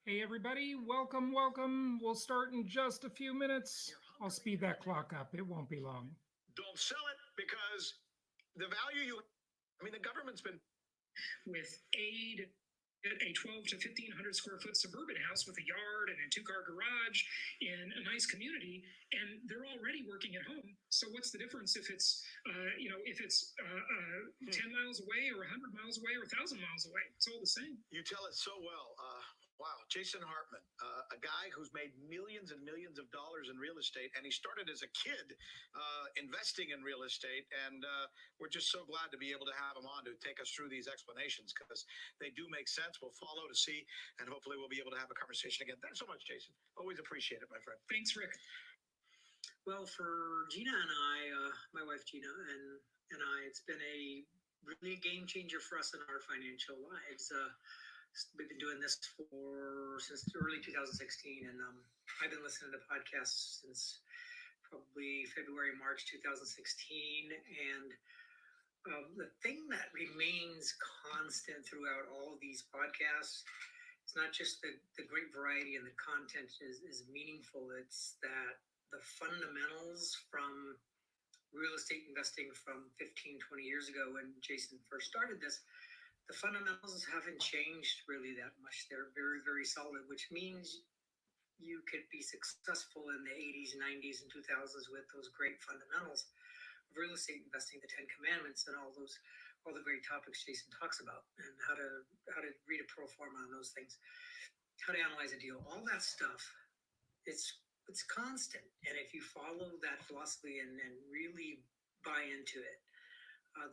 Hey, everybody, welcome, welcome. We'll start in just a few minutes. I'll speed that clock up, it won't be long. Don't sell it because the value the government's been with aid at a 12 to 1500 square foot suburban house with a yard and a two-car garage in a nice community, and they're already working at home. So what's the difference if it's 10 miles away or 100 miles away or 1,000 miles away? It's all the same. You tell it so well. Wow, Jason Hartman, a guy who's made millions and millions of dollars in real estate, and he started as a kid investing in real estate, and we're just so glad to be able to have him on to take us through these explanations because they do make sense. We'll follow to see, and hopefully we'll be able to have a conversation again. Thanks so much, Jason. Always appreciate it, my friend. Thanks, Rick. Well, for Gina and I, my wife Gina and I, it's been really a game changer for us in our financial lives. We've been doing this since early 2016, and I've been listening to podcasts since probably February, March 2016. And the thing that remains constant throughout all of these podcasts, it's not just the great variety and the content is meaningful. It's that the fundamentals from real estate investing from 15, 20 years ago when Jason first started this, the fundamentals haven't changed really that much. They're very, very solid, which means you could be successful in the 80s, 90s, and 2000s with those great fundamentals of real estate investing, the 10 commandments, and all the great topics Jason talks about, and how to read a pro forma on those things, how to analyze a deal, all that stuff. It's constant, and if you follow that philosophy and really buy into it,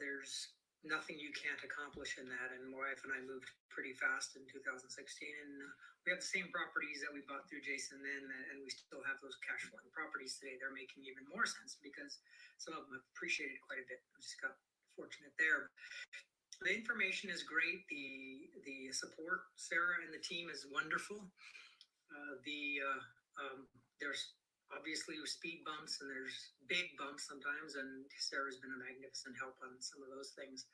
there's nothing you can't accomplish in that. And my wife and I moved pretty fast in 2016, and we have the same properties that we bought through Jason then, and we still have those cash flowing properties today. They're making even more sense because some of them have appreciated quite a bit. I just got fortunate there. The information is great. The support, Sarah and the team, is wonderful. There's obviously speed bumps and there's big bumps sometimes, and Sarah's been a magnificent help on some of those things.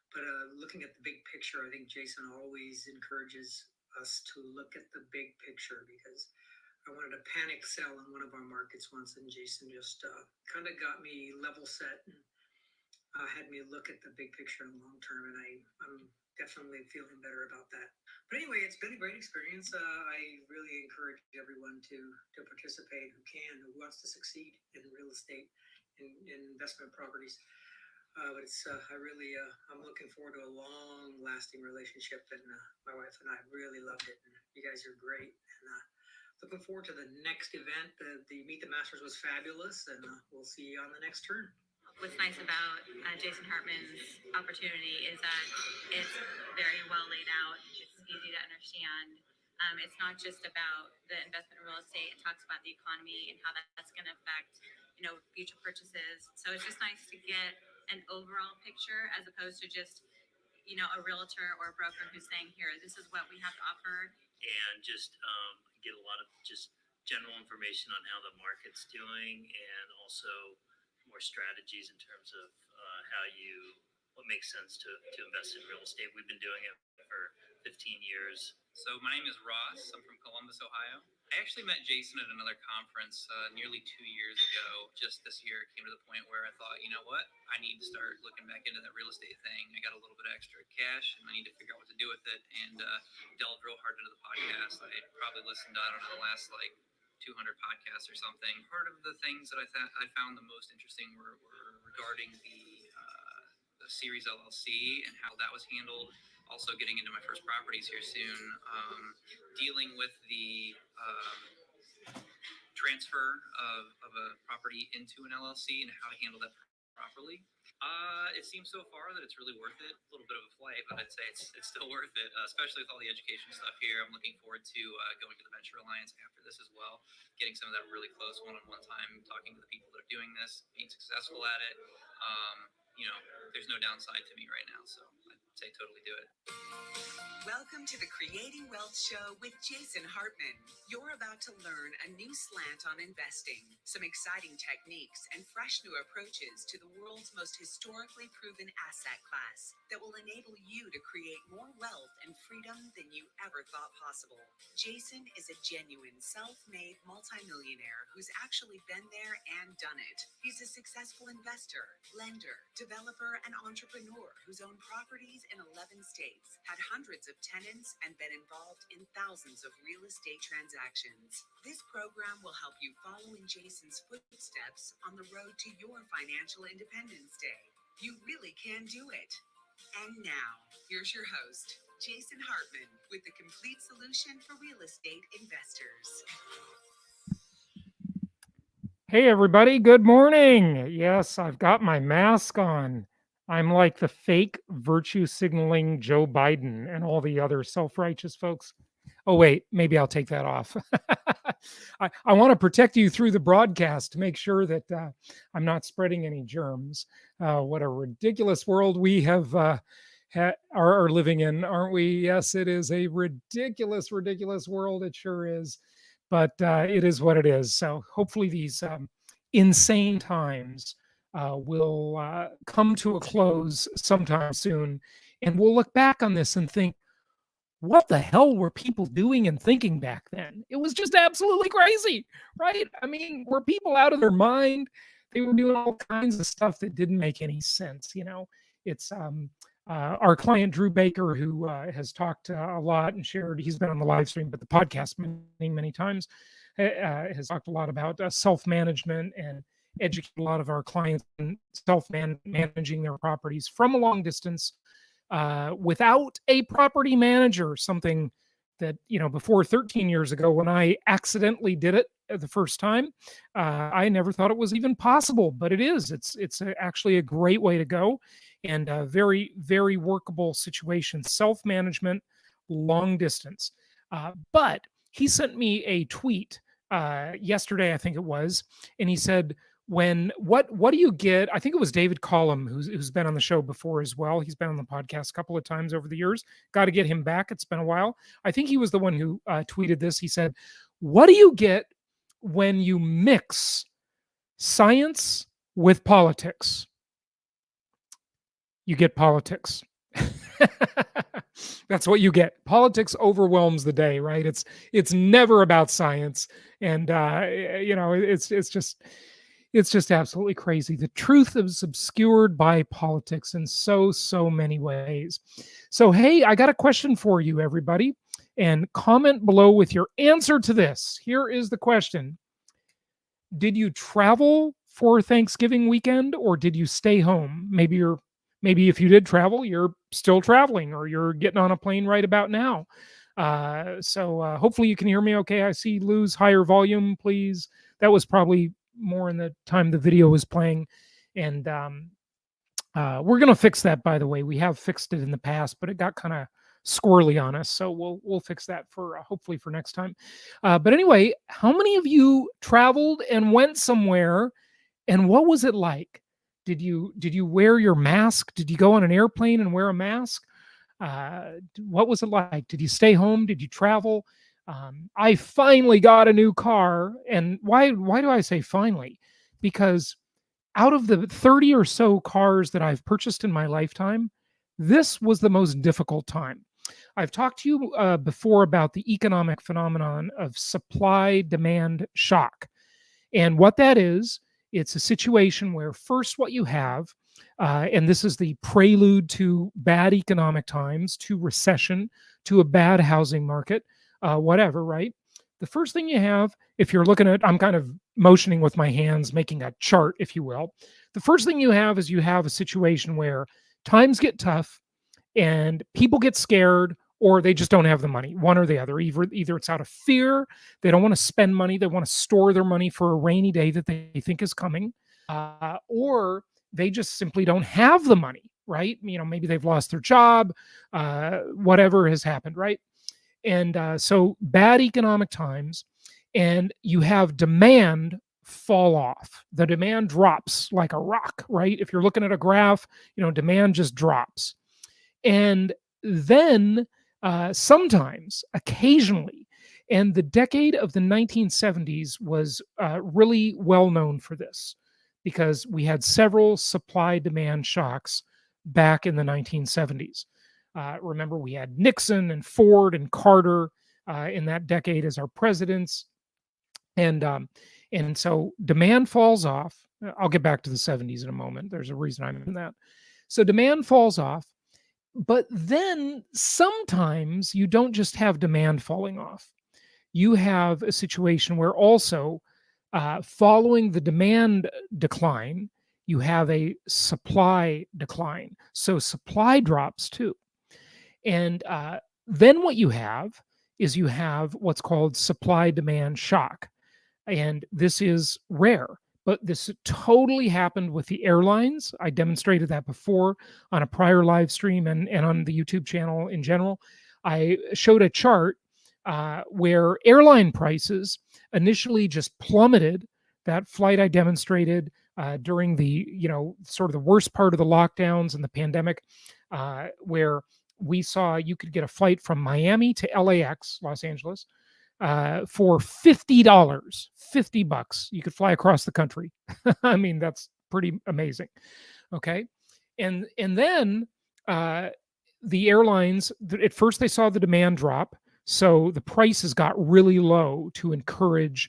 But looking at the big picture, I think Jason always encourages us to look at the big picture, because I wanted to panic sell in one of our markets once, and Jason just kind of got me level set and had me look at the big picture and long term, and I'm definitely feeling better about that. But anyway, it's been a great experience. I really encourage everyone to participate who wants to succeed in real estate, in investment properties. But I'm looking forward to a long-lasting relationship, and my wife and I really loved it. And you guys are great, and looking forward to the next event. The Meet the Masters was fabulous, and we'll see you on the next turn. What's nice about Jason Hartman's opportunity is that it's very well laid out. It's easy to understand. It's not just about the investment in real estate. It talks about the economy and how that's going to affect, future purchases. So it's just nice to get an overall picture as opposed to just, a realtor or a broker who's saying, here, this is what we have to offer. And just get a lot of just general information on how the market's doing, and also more strategies in terms of what makes sense to invest in real estate. We've been doing it for 15 years. So my name is Ross. I'm from Columbus, Ohio. I actually met Jason at another conference nearly 2 years ago. Just this year, it came to the point where I thought, you know what? I need to start looking back into that real estate thing. I got a little bit of extra cash, and I need to figure out what to do with it, and delved real hard into the podcast. I probably listened to, the last 200 podcasts or something. Part of the things that I found the most interesting were regarding the Series LLC and how that was handled. Also getting into my first properties here soon, dealing with the transfer of a property into an LLC and how to handle that properly. It seems so far that it's really worth it. A little bit of a flight, but I'd say it's still worth it, especially with all the education stuff here. I'm looking forward to going to the Venture Alliance after this as well, getting some of that really close one-on-one time, talking to the people that are doing this, being successful at it. There's no downside to me right now, so I'd say totally do it. Welcome Welcome to the Creating Wealth Show with Jason Hartman. You're about to learn a new slant on investing, some exciting techniques, and fresh new approaches to the world's most historically proven asset class that will enable you to create more wealth and freedom than you ever thought possible. Jason is a genuine self-made multimillionaire who's actually been there and done it. He's a successful investor, lender, developer, and entrepreneur who's owned properties in 11 states, had hundreds of tenants, and been involved in thousands of real estate transactions. This program will help you follow in Jason's footsteps on the road to your financial independence day. You really can do it. And now, here's your host, Jason Hartman, with the complete solution for real estate investors. Hey, everybody. Good morning. Yes, I've got my mask on. I'm like the fake virtue signaling Joe Biden and all the other self-righteous folks. Oh, wait, maybe I'll take that off. I want to protect you through the broadcast to make sure that I'm not spreading any germs. What a ridiculous world we have are living in, aren't we? Yes, it is a ridiculous, ridiculous world. It sure is. But it is what it is. So hopefully these insane times will come to a close sometime soon. And we'll look back on this and think, what the hell were people doing and thinking back then? It was just absolutely crazy, right? I mean, were people out of their mind? They were doing all kinds of stuff that didn't make any sense. You know, it's our client, Drew Baker, who has talked a lot and shared, he's been on the live stream, but the podcast many, many times, has talked a lot about self-management and educate a lot of our clients in self-managing their properties from a long distance without a property manager, something that, you know, before 13 years ago, when I accidentally did it the first time, I never thought it was even possible, but it is. It's actually a great way to go, and a very, very workable situation. Self-management, long distance. But he sent me a tweet yesterday, I think it was, and he said, what do you get? I think it was David Collum, who's been on the show before as well. He's been on the podcast a couple of times over the years. Got to get him back. It's been a while. I think he was the one who tweeted this. He said, what do you get when you mix science with politics? You get politics. That's what you get. Politics overwhelms the day, right? It's never about science, and you know, it's just absolutely crazy. The truth is obscured by politics in so many ways. So, hey, I got a question for you, everybody, and comment below with your answer to this. Here is the question. Did you travel for Thanksgiving weekend, or did you stay home? Maybe if you did travel, you're still traveling, or you're getting on a plane right about now. So hopefully you can hear me okay. I see Lou's higher volume, please. That was probably more in the time the video was playing, and we're gonna fix that, by the way. We have fixed it in the past, but it got kind of squirrely on us, so we'll fix that for hopefully for next time. But anyway, how many of you traveled and went somewhere, and what was it like? Did you wear your mask? Did you go on an airplane and wear a mask? What was it like? Did you stay home? Did you travel? I finally got a new car. And why do I say finally? Because out of the 30 or so cars that I've purchased in my lifetime, this was the most difficult time. I've talked to you before about the economic phenomenon of supply-demand shock. And what that is, it's a situation where first what you have, and this is the prelude to bad economic times, to recession, to a bad housing market, whatever, right? The first thing you have, if you're looking at, I'm kind of motioning with my hands, making a chart, if you will. The first thing you have is you have a situation where times get tough and people get scared, or they just don't have the money, one or the other. Either it's out of fear, they don't want to spend money, they want to store their money for a rainy day that they think is coming, or they just simply don't have the money, right? You know, maybe they've lost their job, whatever has happened, right? And so bad economic times, and you have demand fall off. The demand drops like a rock, right? If you're looking at a graph, you know, demand just drops. And then sometimes, occasionally. And the decade of the 1970s was really well known for this because we had several supply demand shocks back in the 1970s. Remember, we had Nixon and Ford and Carter in that decade as our presidents. And so demand falls off. I'll get back to the 70s in a moment. There's a reason I'm in that. So demand falls off, but then sometimes you don't just have demand falling off. You have a situation where also, following the demand decline, you have a supply decline. So supply drops too. And then what you have is you have what's called supply demand shock. And this is rare, but this totally happened with the airlines. I demonstrated that before on a prior live stream and on the YouTube channel in general. I showed a chart where airline prices initially just plummeted. That flight I demonstrated during the, sort of the worst part of the lockdowns and the pandemic, where we saw you could get a flight from Miami to LAX, Los Angeles, for $50, $50. You could fly across the country. I mean, that's pretty amazing. Okay. And then the airlines, at first they saw the demand drop. So the prices got really low to encourage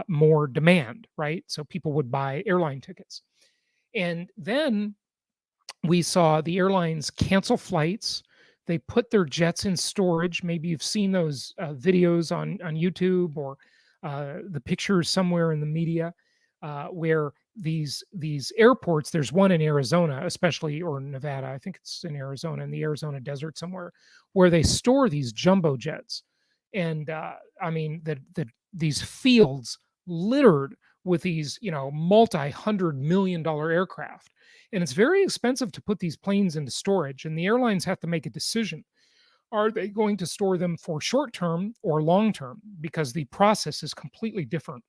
more demand, right? So people would buy airline tickets. And then we saw the airlines cancel flights. They put their jets in storage. Maybe you've seen those videos on YouTube or the pictures somewhere in the media where these airports, there's one in Arizona, especially, or Nevada, I think it's in Arizona, in the Arizona desert somewhere, where they store these jumbo jets. And I mean, these fields littered with these, multi-$100 million aircraft. And it's very expensive to put these planes into storage. And the airlines have to make a decision. Are they going to store them for short term or long term? Because the process is completely different.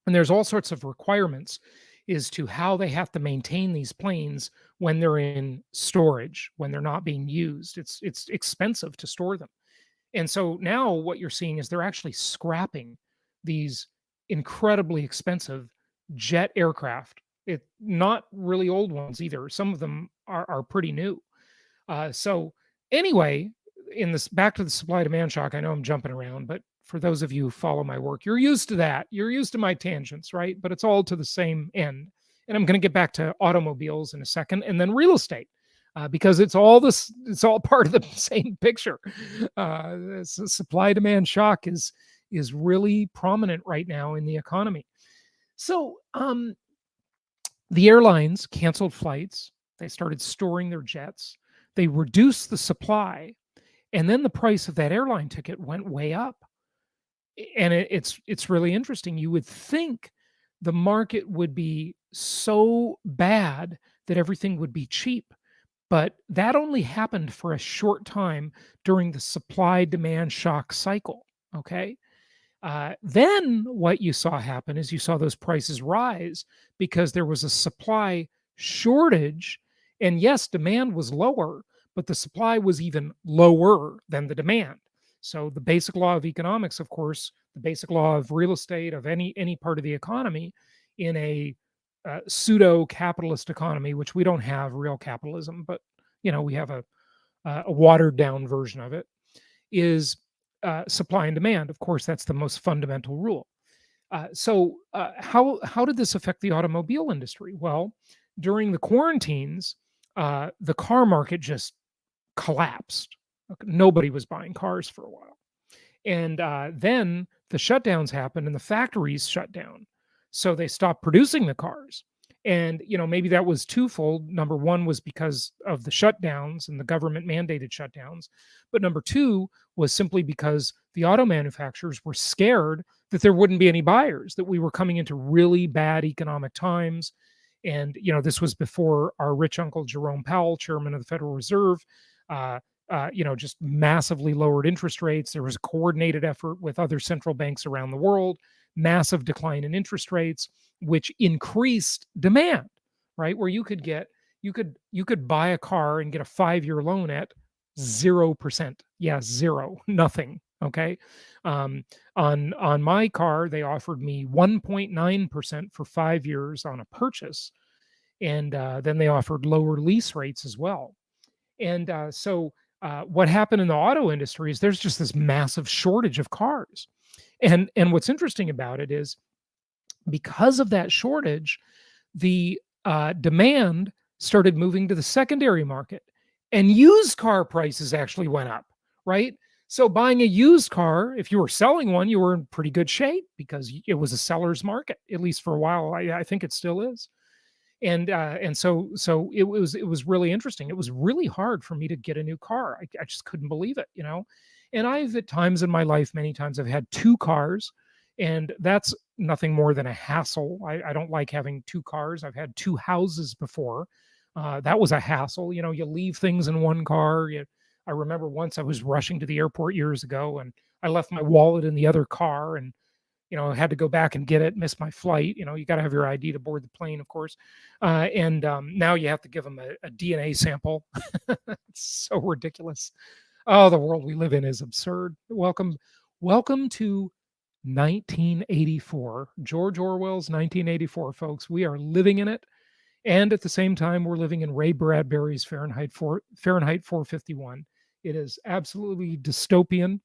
And there's all sorts of requirements as to how they have to maintain these planes when they're in storage, when they're not being used. It's expensive to store them. And so now what you're seeing is they're actually scrapping these incredibly expensive jet aircraft. Not really old ones either. Some of them are pretty new. So anyway, in this, back to the supply demand shock, I know I'm jumping around, but for those of you who follow my work, you're used to that. You're used to my tangents, right? But it's all to the same end. And I'm going to get back to automobiles in a second, and then real estate, because it's all part of the same picture. Supply demand shock is really prominent right now in the economy. So the airlines canceled flights. They started storing their jets. They reduced the supply, and then the price of that airline ticket went way up. And it's really interesting. You would think the market would be so bad that everything would be cheap, but that only happened for a short time during the supply demand shock cycle. Okay. Then what you saw happen is you saw those prices rise because there was a supply shortage. And yes, demand was lower, but the supply was even lower than the demand. So the basic law of economics, of course, the basic law of real estate, of any part of the economy, in a pseudo-capitalist economy, which we don't have real capitalism, but we have a watered down version of it, is supply and demand. Of course, that's the most fundamental rule. So how did this affect the automobile industry? Well, during the quarantines, the car market just collapsed. Nobody was buying cars for a while. And then the shutdowns happened and the factories shut down. So they stopped producing the cars. And, maybe that was twofold. Number one was because of the shutdowns and the government mandated shutdowns. But number two was simply because the auto manufacturers were scared that there wouldn't be any buyers, that we were coming into really bad economic times. And, this was before our rich uncle, Jerome Powell, chairman of the Federal Reserve, just massively lowered interest rates. There was a coordinated effort with other central banks around the world, massive decline in interest rates, which increased demand, right? Where you could buy a car and get a 5-year loan at 0%. Yeah, zero, nothing. Okay. On my car, they offered me 1.9% for 5 years on a purchase, and then they offered lower lease rates as well. And what happened in the auto industry is there's just this massive shortage of cars. And what's interesting about it is because of that shortage, the demand started moving to the secondary market, and used car prices actually went up, right? So buying a used car, if you were selling one, you were in pretty good shape because it was a seller's market, at least for a while. I think it still is. And so it was really interesting. It was really hard for me to get a new car. I just couldn't believe it, you know. And I've at times in my life, many times, I've had two cars, and that's nothing more than a hassle. I don't like having two cars. I've had two houses before. That was a hassle. You know, you leave things in one car. I remember once I was rushing to the airport years ago, and I left my wallet in the other car, and I had to go back and get it, missed my flight. You got to have your ID to board the plane, of course. And now you have to give them a DNA sample. It's so ridiculous. Oh, the world we live in is absurd. Welcome to 1984, George Orwell's 1984, folks. We are living in it. And at the same time, we're living in Ray Bradbury's Fahrenheit 451. It is absolutely dystopian.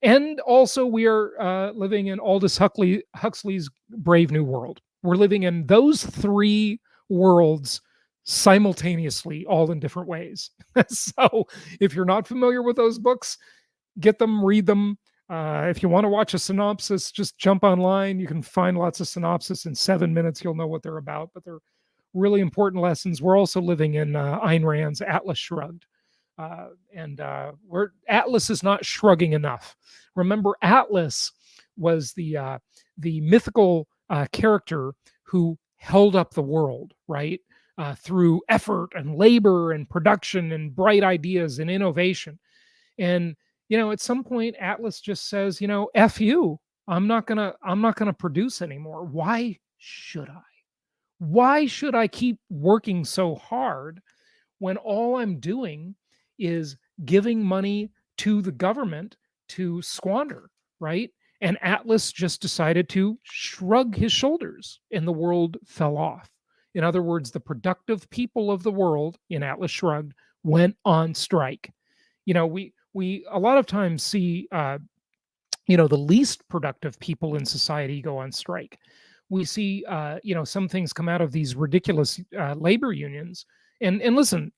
And also, we are living in Aldous Huxley's Brave New World. We're living in those three worlds simultaneously, all in different ways. So if you're not familiar with those books, get them, read them. If you want to watch a synopsis, just jump online. You can find lots of synopsis in 7 minutes. You'll know what they're about, but they're really important lessons. We're also living in Ayn Rand's Atlas Shrugged. Atlas is not shrugging enough. Remember, Atlas was the mythical character who held up the world, right? Through effort and labor and production and bright ideas and innovation. And at some point, Atlas just says, F you. I'm not gonna produce anymore. Why should I? Why should I keep working so hard when all I'm doing is giving money to the government to squander, right? And Atlas just decided to shrug his shoulders, and the world fell off. In other words, the productive people of the world, in Atlas Shrugged, went on strike. We a lot of times see the least productive people in society go on strike. We see some things come out of these ridiculous labor unions. And listen,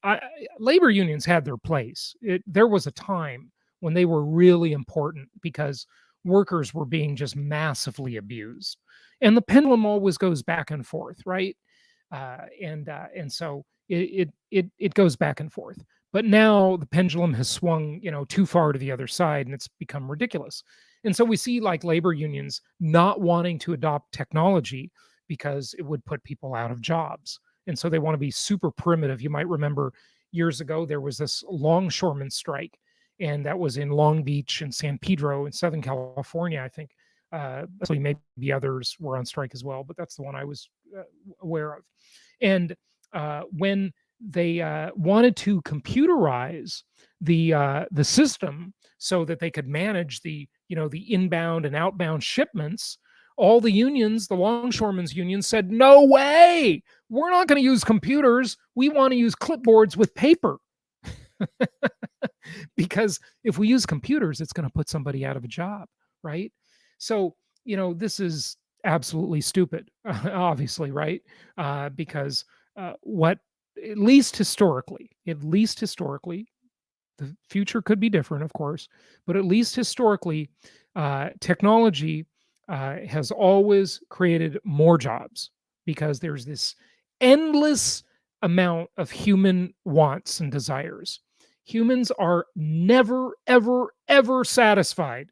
labor unions had their place. There was a time when they were really important because workers were being just massively abused, and the pendulum always goes back and forth, right? And so it goes back and forth. But now the pendulum has swung, too far to the other side, and it's become ridiculous. And so we see like labor unions not wanting to adopt technology because it would put people out of jobs. And so they want to be super primitive. You might remember years ago, there was this longshoreman strike, and that was in Long Beach and San Pedro in Southern California, I think. Actually, maybe others were on strike as well, but that's the one I was aware of. And when they wanted to computerize the system so that they could manage the inbound and outbound shipments, all the unions, the longshoremen's union, said, no way, we're not going to use computers. We want to use clipboards with paper. Because if we use computers, it's going to put somebody out of a job, right? So, this is absolutely stupid, obviously, right? Because at least historically, the future could be different, of course, but at least historically, technology has always created more jobs because there's this endless amount of human wants and desires. Humans are never, ever, ever satisfied.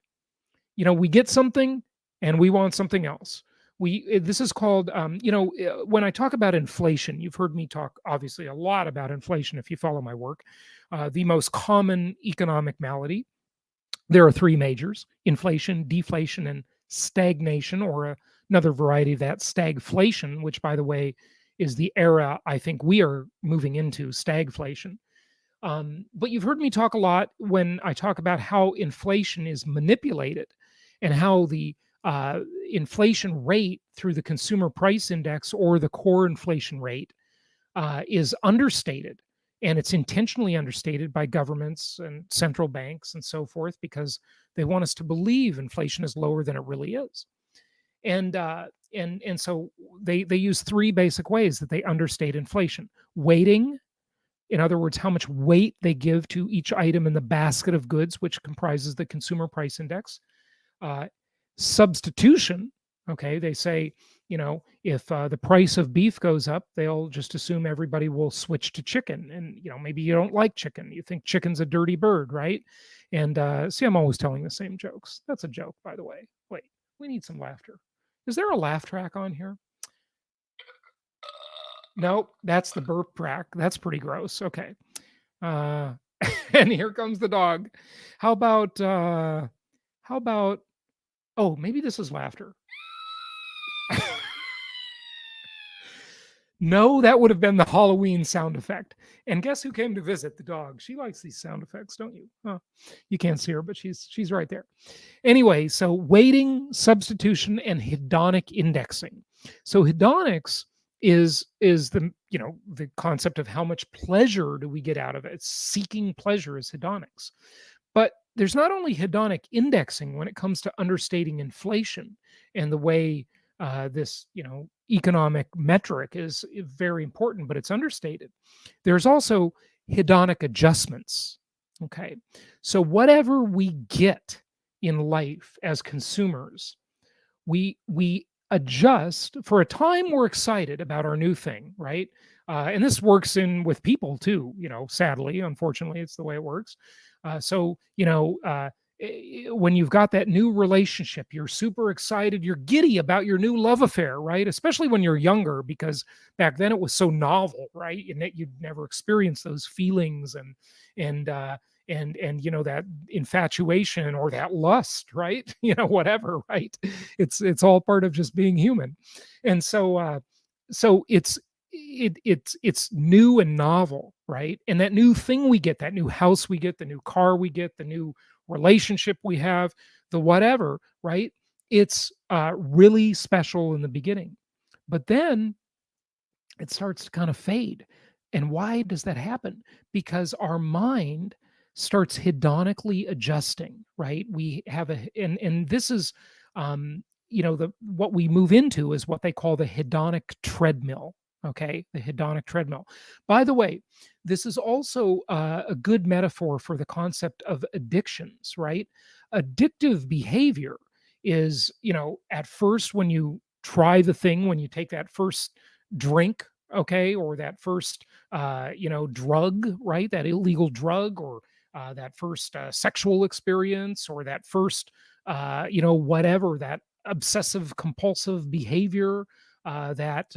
We get something and we want something else. This is called, when I talk about inflation, you've heard me talk obviously a lot about inflation if you follow my work. The most common economic malady. There are three majors: inflation, deflation, and stagnation, or another variety of that, stagflation, which, by the way, is the era I think we are moving into, stagflation. But you've heard me talk a lot when I talk about how inflation is manipulated and how the inflation rate through the consumer price index or the core inflation rate is understated. And it's intentionally understated by governments and central banks and so forth because they want us to believe inflation is lower than it really is. And so they use three basic ways that they understate inflation: weighting, in other words, how much weight they give to each item in the basket of goods, which comprises the consumer price index. Uh, Substitution, okay, they say, if the price of beef goes up, they'll just assume everybody will switch to chicken. And, maybe you don't like chicken. You think chicken's a dirty bird, right? And see, I'm always telling the same jokes. That's a joke, by the way. Wait, we need some laughter. Is there a laugh track on here? Nope, that's the burp track. That's pretty gross. Okay. Uh, and here comes the dog. How about, oh, maybe this is laughter. No, that would have been the Halloween sound effect. And guess who came to visit? The dog. She likes these sound effects, don't you? Huh. You can't see her, but she's right there. Anyway, so weighting, substitution, and hedonic indexing. So hedonics is the concept of how much pleasure do we get out of it. Seeking pleasure is hedonics. But there's not only hedonic indexing when it comes to understating inflation and the way this economic metric is very important, but it's understated. There's also hedonic adjustments. Okay, so whatever we get in life as consumers, we adjust. For a time we're excited about our new thing, right? And this works in with people too, sadly, unfortunately, it's the way it works. When you've got that new relationship, you're super excited, you're giddy about your new love affair, right? Especially when you're younger, because back then it was so novel, right? And that you'd never experienced those feelings and that infatuation or that lust, right? Whatever, right? It's all part of just being human. And so it's new and novel, right? And that new thing we get, that new house we get, the new car we get, the new relationship we have, the whatever, right? It's really special in the beginning, but then it starts to kind of fade. And why does that happen? Because our mind starts hedonically adjusting, right? We have and this is what we move into is what they call the hedonic treadmill. Okay, the hedonic treadmill. By the way, this is also a good metaphor for the concept of addictions, right? Addictive behavior is, at first when you try the thing, when you take that first drink, okay, or that first, drug, right? That illegal drug, or that first sexual experience, or that first, whatever, that obsessive compulsive behavior, that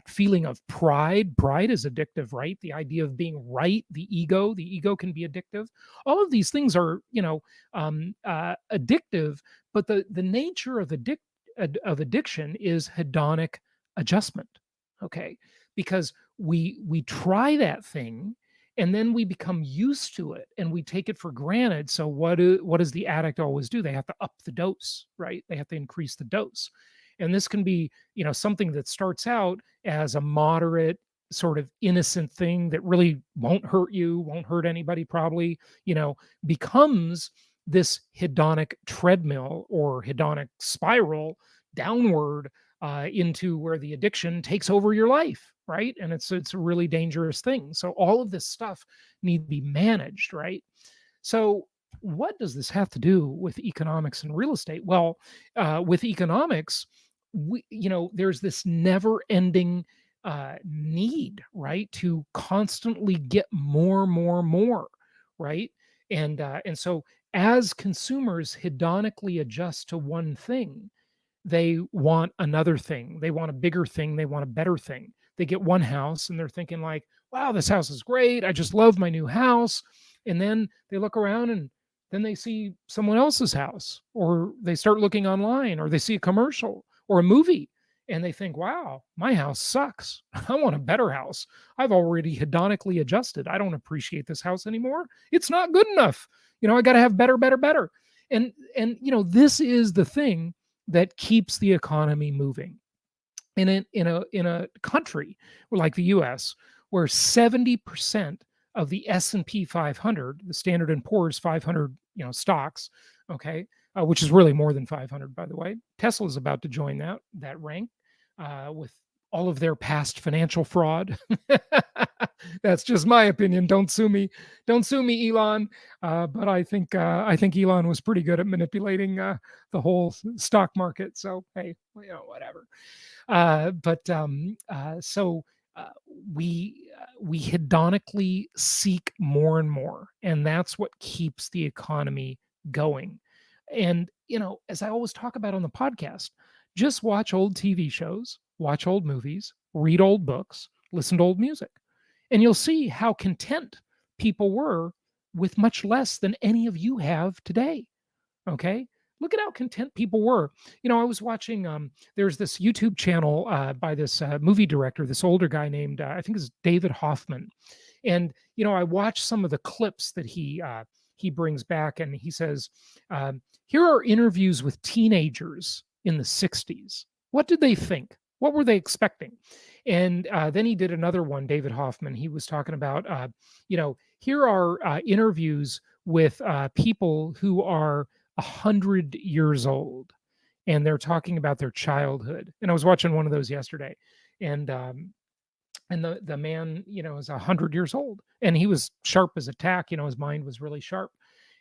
feeling of pride. Pride is addictive, right? The idea of being right, the ego can be addictive. All of these things are, addictive, but the nature of addiction is hedonic adjustment. Okay, because we try that thing and then we become used to it and we take it for granted. So what does the addict always do? They have to up the dose, right? They have to increase the dose. And this can be, something that starts out as a moderate, sort of innocent thing that really won't hurt you, won't hurt anybody probably, becomes this hedonic treadmill or hedonic spiral downward into where the addiction takes over your life, right? And it's a really dangerous thing. So all of this stuff need to be managed, right? So what does this have to do with economics and real estate? Well, with economics, there's this never-ending need, right, to constantly get more, right? And so as consumers hedonically adjust to one thing, they want another thing. They want a bigger thing. They want a better thing. They get one house and they're thinking like, wow, this house is great. I just love my new house. And then they look around and then they see someone else's house, or they start looking online, or they see a commercial or a movie. and they think, wow, my house sucks. I want a better house. I've already hedonically adjusted. I don't appreciate this house anymore. It's not good enough. I got to have better, better, better. And this is the thing that keeps the economy moving. In a country like the US, where 70% of the S&P 500, the Standard and Poor's 500, stocks, okay, which is really more than 500, by the way. Tesla's about to join that rank with all of their past financial fraud. That's just my opinion. Don't sue me. Don't sue me, Elon. But I think Elon was pretty good at manipulating the whole stock market. So hey, whatever. So we hedonically seek more and more, and that's what keeps the economy going. And as I always talk about on the podcast, just watch old TV shows, watch old movies, read old books, listen to old music, and you'll see how content people were with much less than any of you have today. Okay. Look at how content people were. I was watching, there's this YouTube channel by this movie director, this older guy named, I think it's David Hoffman. And, I watched some of the clips that he brings back, and he says, here are interviews with teenagers in the 60s. What did they think? What were they expecting? And then he did another one, David Hoffman. He was talking about, here are interviews with people who are 100 years old, and they're talking about their childhood. And I was watching one of those yesterday, and the man, is 100 years old, and he was sharp as a tack. His mind was really sharp.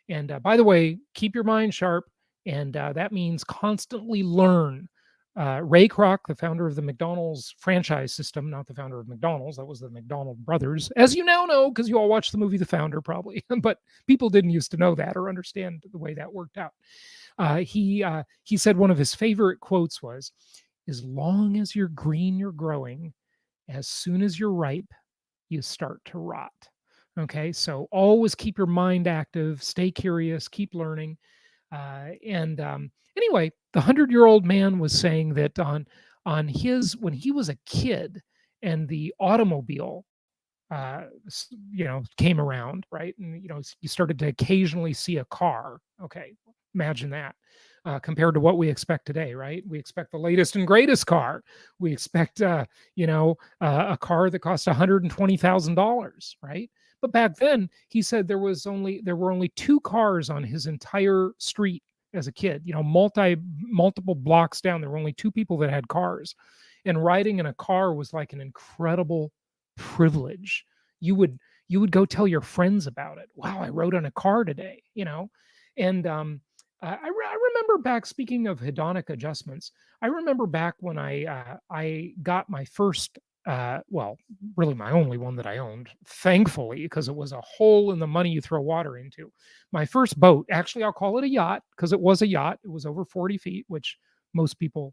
And by the way, keep your mind sharp, and that means constantly learn. Ray Kroc, the founder of the McDonald's franchise system, not the founder of McDonald's, that was the McDonald brothers, as you now know, because you all watched the movie The Founder, probably, but people didn't used to know that or understand the way that worked out. He said one of his favorite quotes was, "As long as you're green, you're growing. As soon as you're ripe, you start to rot." Okay, so always keep your mind active, stay curious, keep learning. Anyway, the 100-year-old man was saying that on his when he was a kid and the automobile came around, right? And you started to occasionally see a car. Okay, imagine that. Compared to what we expect today, right? We expect the latest and greatest car. We expect a car that costs $120,000, right? But back then, he said there were only 2 cars on his entire street as a kid. Multiple blocks down, there were only 2 people that had cars, and riding in a car was like an incredible privilege. You would go tell your friends about it. Wow, I rode in a car today. And I remember back. Speaking of hedonic adjustments, I remember back when I got my first. Really my only one that I owned, thankfully, because it was a hole in the money you throw water into. My first boat, actually, I'll call it a yacht because it was a yacht. It was over 40 feet, which most people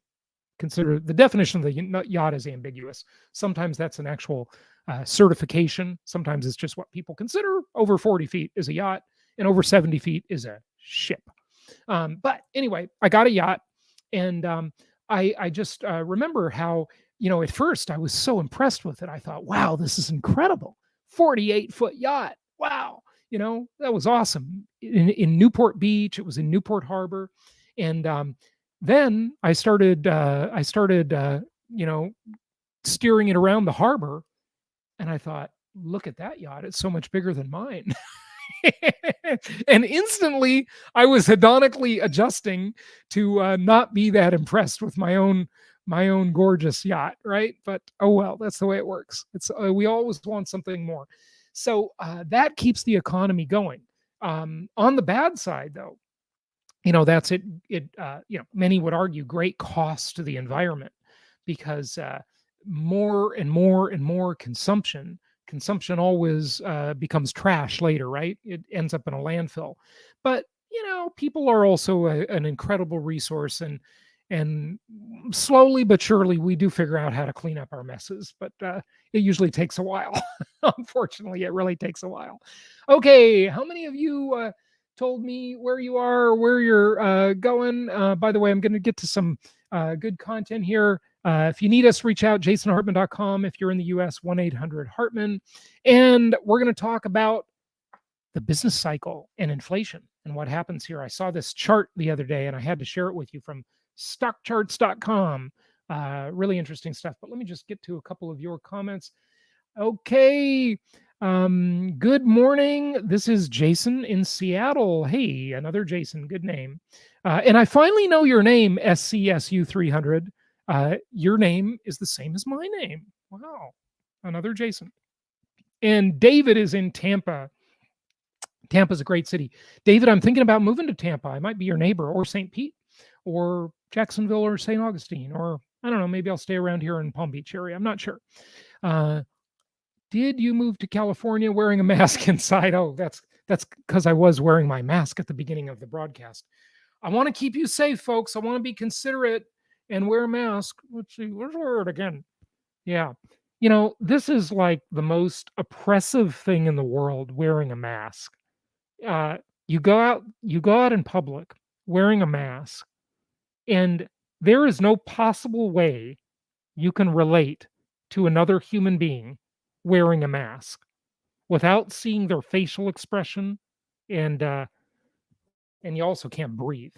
consider. The definition of the yacht is ambiguous. Sometimes that's an actual certification. Sometimes it's just what people consider. Over 40 feet is a yacht, and over 70 feet is a ship. But anyway, I got a yacht, and I just remember how, at first I was so impressed with it. I thought, wow, this is incredible. 48-foot yacht. Wow. That was awesome. In Newport Beach, it was in Newport Harbor. And then I started steering it around the harbor. And I thought, look at that yacht. It's so much bigger than mine. And instantly I was hedonically adjusting to not be that impressed with my own gorgeous yacht, right? But oh well, that's the way it works. It's we always want something more. So that keeps the economy going. On the bad side, though, that's it. Many would argue great cost to the environment, because more and more and more consumption always becomes trash later, right? It ends up in a landfill. But people are also an incredible resource, and slowly but surely we do figure out how to clean up our messes, but it usually takes a while. Unfortunately, it really takes a while. Okay, how many of you told me where you are or where you're going? By the way, I'm going to get to some good content here. If you need us, reach out, jasonhartman.com. If you're in the US, 1-800-HARTMAN. And we're going to talk about the business cycle and inflation and what happens here. I saw this chart the other day and I had to share it with you from stockcharts.com. Really interesting stuff. But let me just get to a couple of your comments. Okay. Good morning. This is Jason in Seattle. Hey, another Jason. Good name. And I finally know your name, SCSU300. Your name is the same as my name. Wow. Another Jason. And David is in Tampa. Tampa's a great city. David, I'm thinking about moving to Tampa. I might be your neighbor, or St. Pete or Jacksonville or St. Augustine, or I don't know, maybe I'll stay around here in Palm Beach area. I'm not sure. Did you move to California wearing a mask inside? Oh, that's because I was wearing my mask at the beginning of the broadcast. I want to keep you safe, folks. I want to be considerate and wear a mask. Let's see, where's the word again? Yeah. You know, this is like the most oppressive thing in the world, wearing a mask. You go out in public wearing a mask, and there is no possible way you can relate to another human being wearing a mask without seeing their facial expression, and you also can't breathe.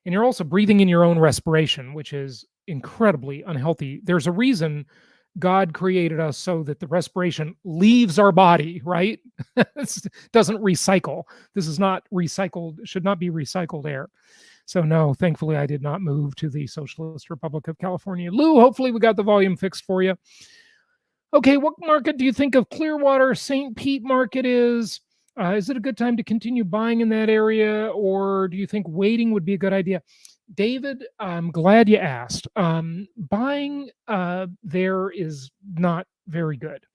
And you're also breathing in your own respiration, which is incredibly unhealthy. There's a reason God created us so that the respiration leaves our body, right? It doesn't recycle. This is not recycled, should not be recycled air. So no, thankfully I did not move to the Socialist Republic of California. Lou, hopefully we got the volume fixed for you. Okay, what market do you think of Clearwater St. Pete market is? Is it a good time to continue buying in that area, or do you think waiting would be a good idea? David, I'm glad you asked. Buying there is not very good.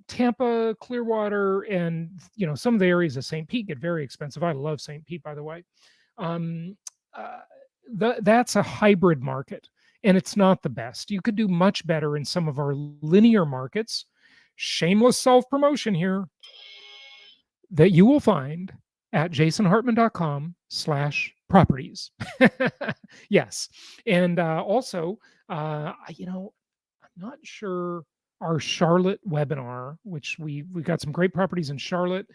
Tampa, Clearwater, and some of the areas of St. Pete get very expensive. I love St. Pete, by the way. That's a hybrid market, and it's not the best. You could do much better in some of our linear markets. Shameless self-promotion here, that you will find at jasonhartman.com/properties. Yes. And also, I'm not sure our Charlotte webinar, which we've got some great properties in Charlotte,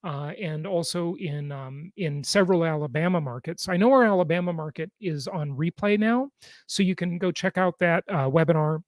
and also in several Alabama markets. I know our Alabama market is on replay now, so you can go check out that webinar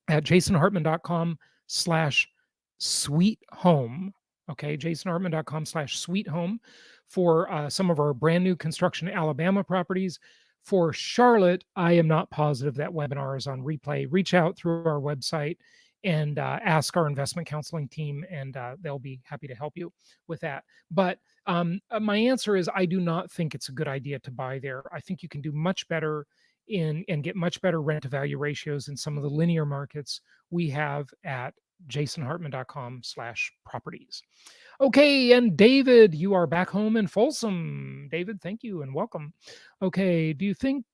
at jasonhartman.com/sweet home. Okay, jasonhartman.com/sweet home for some of our brand new construction Alabama properties. For Charlotte, I am not positive that webinar is on replay. Reach out through our website and ask our investment counseling team, and they'll be happy to help you with that. But my answer is I do not think it's a good idea to buy there. I think you can do much better and get much better rent to value ratios in some of the linear markets we have at jasonhartman.com/properties. Okay, and David, you are back home in Folsom. David, thank you and welcome. Okay, do you think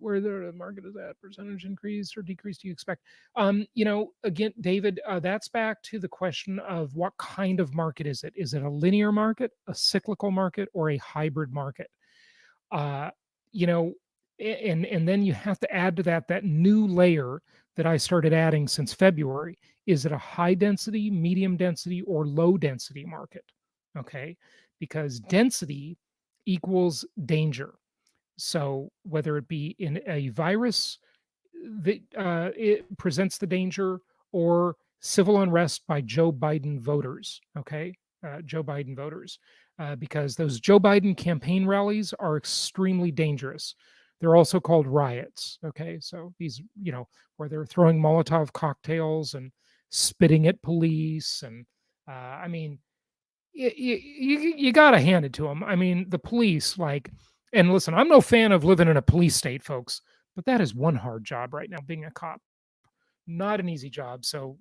where the market is at, percentage increase or decrease do you expect? Again, David, that's back to the question of what kind of market is it? Is it a linear market, a cyclical market, or a hybrid market? And then you have to add to that new layer that I started adding since February. Is it a high density, medium density, or low density market? Okay, because density equals danger. So whether it be in a virus that it presents the danger, or civil unrest by Joe Biden voters, okay, Joe Biden voters, because those Joe Biden campaign rallies are extremely dangerous. They're also called riots. Okay, so these, where they're throwing Molotov cocktails and spitting at police, and you got to hand it to them. I mean, the police, and listen, I'm no fan of living in a police state, folks, but that is one hard job right now, being a cop. Not an easy job. So,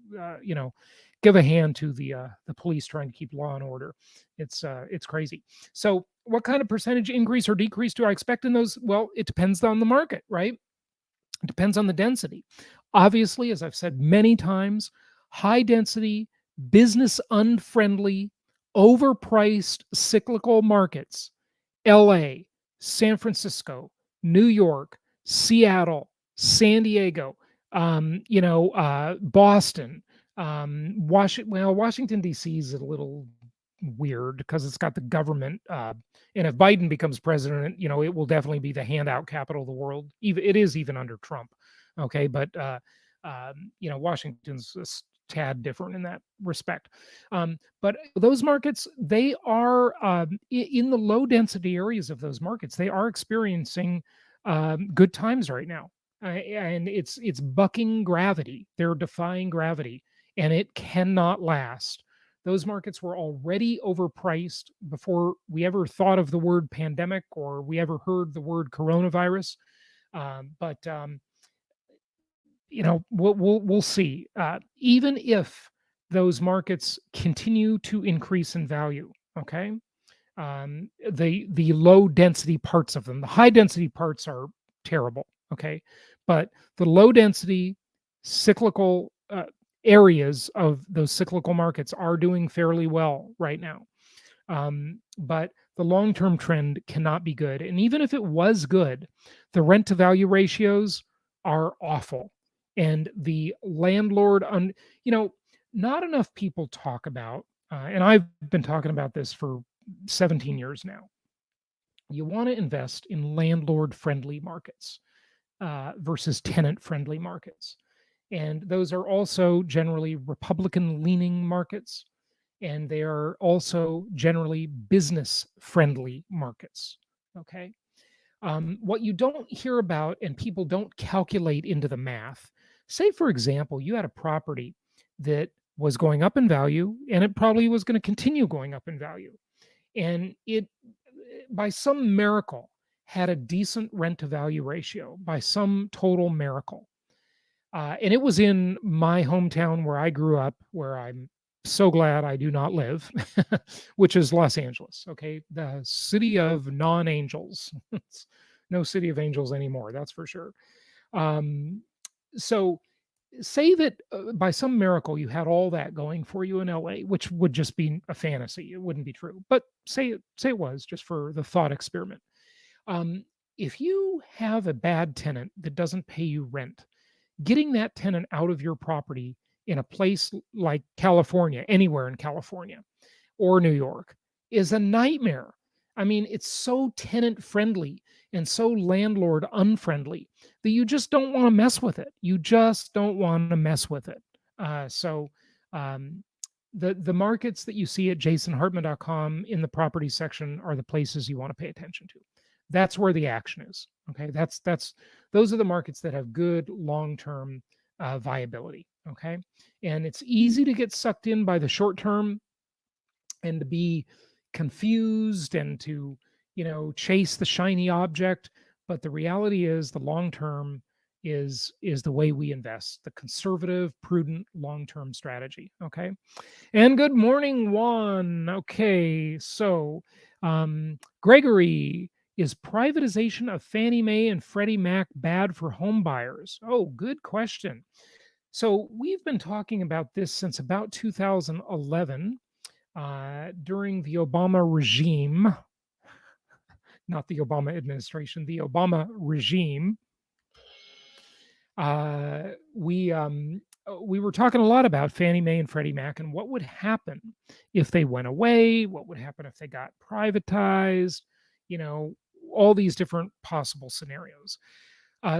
give a hand to the police trying to keep law and order. It's crazy. So what kind of percentage increase or decrease do I expect in those? Well, it depends on the market, right? It depends on the density. Obviously, as I've said many times, high density, business unfriendly, overpriced cyclical markets, LA, San Francisco, New York, Seattle, San Diego, Boston, Washington D.C. is a little weird because it's got the government. And if Biden becomes president, it will definitely be the handout capital of the world. Even it is even under Trump. Okay, but Washington's a tad different in that respect. But those markets, they are in the low density areas of those markets. They are experiencing good times right now, and it's bucking gravity. They're defying gravity, and it cannot last. Those markets were already overpriced before we ever thought of the word pandemic or we ever heard the word coronavirus. But we'll see. Even if those markets continue to increase in value, okay, the low density parts of them, the high density parts are terrible, okay, but the low density cyclical areas of those cyclical markets are doing fairly well right now. But the long term trend cannot be good. And even if it was good, the rent to value ratios are awful. And the landlord, not enough people talk about, and I've been talking about this for 17 years now. You want to invest in landlord friendly markets versus tenant friendly markets. And those are also generally Republican leaning markets. And they are also generally business friendly markets. Okay. What you don't hear about and people don't calculate into the math, say, for example, you had a property that was going up in value and it probably was going to continue going up in value. And it, by some miracle, had a decent rent to value ratio, by some total miracle. And it was in my hometown where I grew up, where I'm so glad I do not live, which is Los Angeles. Okay. The city of non angels. It's no city of angels anymore. That's for sure. So say that by some miracle you had all that going for you in LA, which would just be a fantasy. It wouldn't be true. But say it was, just for the thought experiment. If you have a bad tenant that doesn't pay you rent, getting that tenant out of your property in a place like California, anywhere in California or New York, is a nightmare. I mean, it's so tenant friendly and so landlord unfriendly that you just don't want to mess with it. You just don't want to mess with it. The markets that you see at jasonhartman.com in the property section are the places you want to pay attention to. That's where the action is. Okay, those are the markets that have good long-term viability. Okay, and it's easy to get sucked in by the short term and to be confused and to chase the shiny object. But the reality is, the long term is the way we invest, the conservative, prudent, long-term strategy. Okay, and good morning, Juan. Okay, so Gregory. Is privatization of Fannie Mae and Freddie Mac bad for home buyers? Oh, good question. So we've been talking about this since about 2011 during the Obama regime, not the Obama administration, the Obama regime. We were talking a lot about Fannie Mae and Freddie Mac and what would happen if they went away, what would happen if they got privatized, all these different possible scenarios.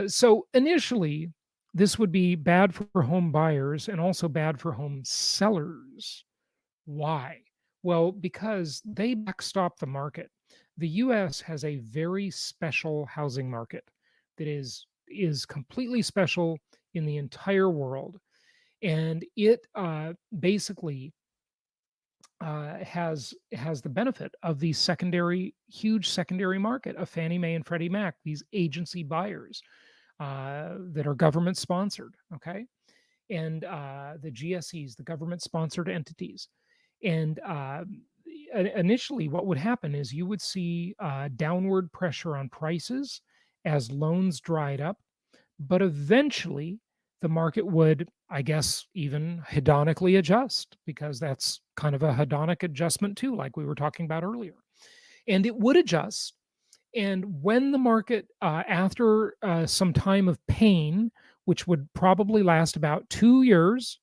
So initially, this would be bad for home buyers and also bad for home sellers. Why? Well, because they backstop the market. The US has a very special housing market that is completely special in the entire world. And it basically has the benefit of the huge secondary market of Fannie Mae and Freddie Mac, these agency buyers that are government sponsored, okay, and the GSEs, the government sponsored entities. And initially, what would happen is you would see downward pressure on prices as loans dried up, but eventually the market would, I guess, even hedonically adjust, because that's kind of a hedonic adjustment too, like we were talking about earlier. And it would adjust, And when the market, after some time of pain, which would probably last about 2 years,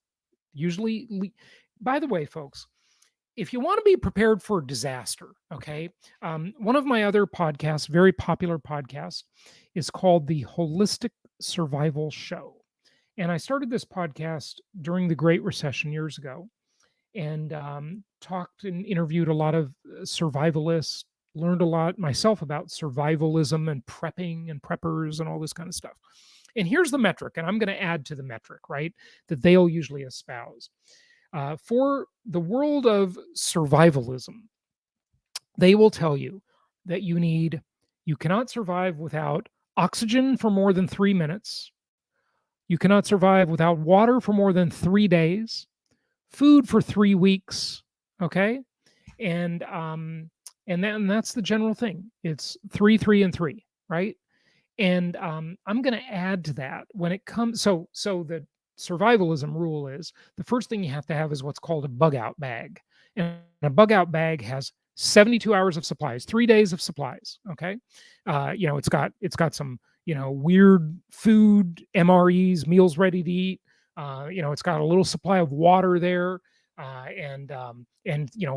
usually, by the way, folks, if you want to be prepared for disaster, okay, one of my other podcasts, very popular podcast, is called the Holistic Survival Show. And I started this podcast during the Great Recession years ago, and talked and interviewed a lot of survivalists, learned a lot myself about survivalism and prepping and preppers and all this kind of stuff. And here's the metric, and I'm going to add to the metric, right, that they'll usually espouse. For the world of survivalism, they will tell you that you cannot survive without oxygen for more than 3 minutes. You cannot survive without water for more than 3 days, food for 3 weeks. Okay. And that's the general thing. It's 3, 3, and 3, right? And I'm going to add to that when it comes. So the survivalism rule is the first thing you have to have is what's called a bug out bag, and a bug out bag has 72 hours of supplies, 3 days of supplies. Okay, it's got some weird food, MREs, meals ready to eat. It's got a little supply of water there. And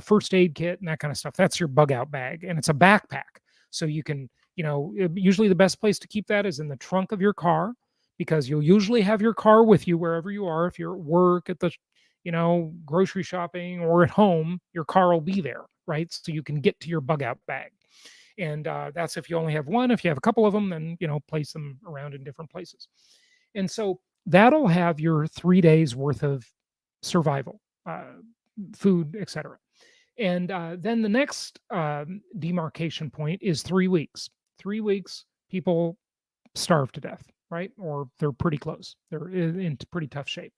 first aid kit and that kind of stuff. That's your bug out bag, and it's a backpack, so you can usually the best place to keep that is in the trunk of your car, because you'll usually have your car with you wherever you are. If you're at work, at the grocery shopping, or at home, your car will be there, right? So you can get to your bug out bag. And that's if you only have one. If you have a couple of them, then place them around in different places. And so that'll have your 3 days worth of survival, food, etc. And then the next demarcation point is 3 weeks. 3 weeks, people starve to death, right? Or they're pretty close. They're in pretty tough shape.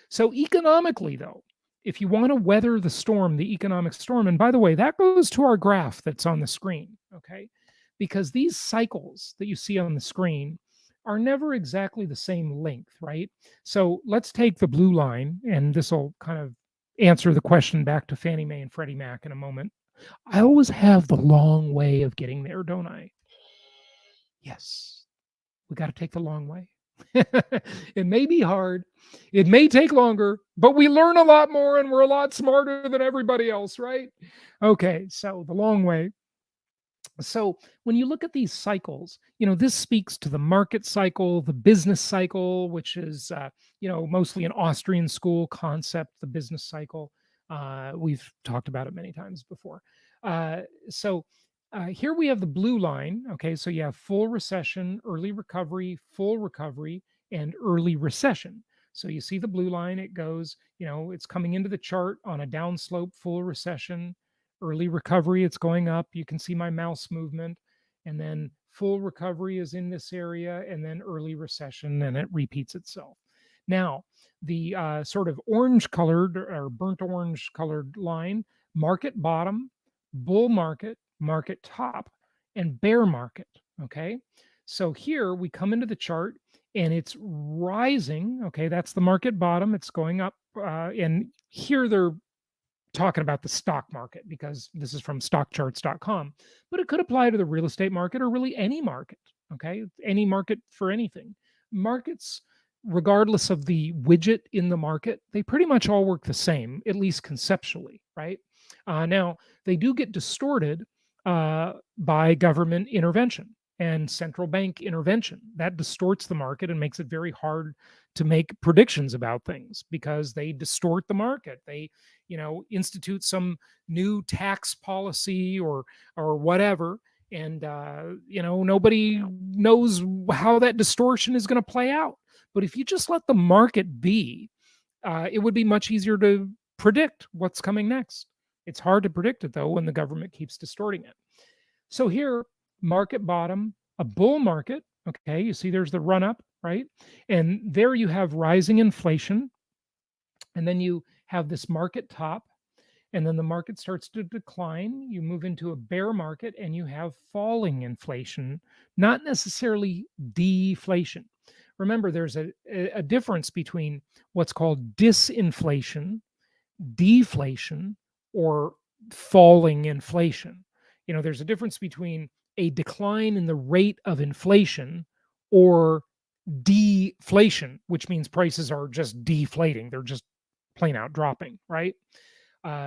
So economically, though, if you want to weather the storm, the economic storm, and by the way, that goes to our graph that's on the screen, okay? Because these cycles that you see on the screen are never exactly the same length, right? So let's take the blue line, and this will kind of answer the question back to Fannie Mae and Freddie Mac in a moment. I always have the long way of getting there, don't I? Yes, we got to take the long way. It may be hard, it may take longer, but we learn a lot more and we're a lot smarter than everybody else, right? Okay, so the long way. So when you look at these cycles, this speaks to the market cycle, the business cycle, which is, mostly an Austrian school concept, the business cycle. We've talked about it many times before. So here we have the blue line. Okay, so you have full recession, early recovery, full recovery, and early recession. So you see the blue line, it goes, it's coming into the chart on a downslope, full recession, early recovery, it's going up. You can see my mouse movement. And then full recovery is in this area, and then early recession, and it repeats itself. Now, the sort of orange colored or burnt orange colored line, market bottom, bull market, market top, and bear market. Okay. So here we come into the chart and it's rising. Okay. That's the market bottom. It's going up. And here they're talking about the stock market because this is from stockcharts.com, but it could apply to the real estate market or really any market. Okay. Any market for anything. Markets, regardless of the widget in the market, they pretty much all work the same, at least conceptually, right? Now, they do get distorted by government intervention and central bank intervention. That distorts the market and makes it very hard to make predictions about things because they distort the market. They, institute some new tax policy or whatever, and nobody knows how that distortion is going to play out. But if you just let the market be, it would be much easier to predict what's coming next. It's hard to predict it, though, when the government keeps distorting it. So here, market bottom, a bull market. Okay, you see there's the run up, right? And there you have rising inflation. And then you have this market top. And then the market starts to decline. You move into a bear market and you have falling inflation, not necessarily deflation. Remember, there's a difference between what's called disinflation, deflation, or falling inflation. There's a difference between a decline in the rate of inflation or deflation, which means prices are just deflating. They're just plain out dropping, right?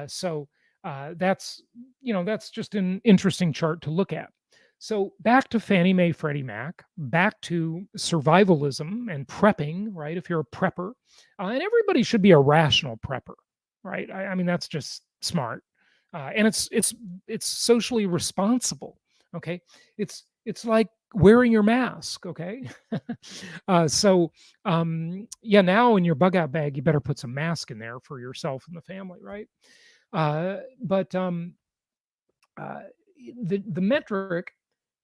So that's that's just an interesting chart to look at. So back to Fannie Mae, Freddie Mac, back to survivalism and prepping, right? If you're a prepper, and everybody should be a rational prepper, right? I mean that's just smart, and it's socially responsible. Okay, it's like wearing your mask. Okay, yeah, now in your bug out bag, you better put some mask in there for yourself and the family, right? But the metric,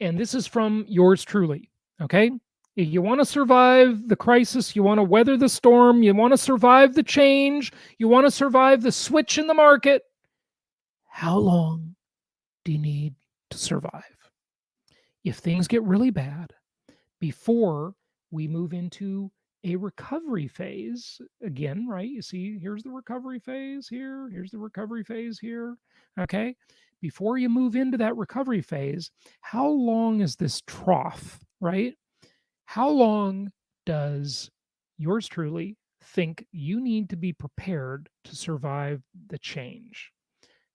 and this is from yours truly. Okay, you want to survive the crisis, you want to weather the storm, you want to survive the change, you want to survive the switch in the market. How long do you need to survive? If things get really bad, before we move into a recovery phase again, right? You see, here's the recovery phase here, here's the recovery phase here. Okay. Before you move into that recovery phase, how long is this trough, right? How long does yours truly think you need to be prepared to survive the change?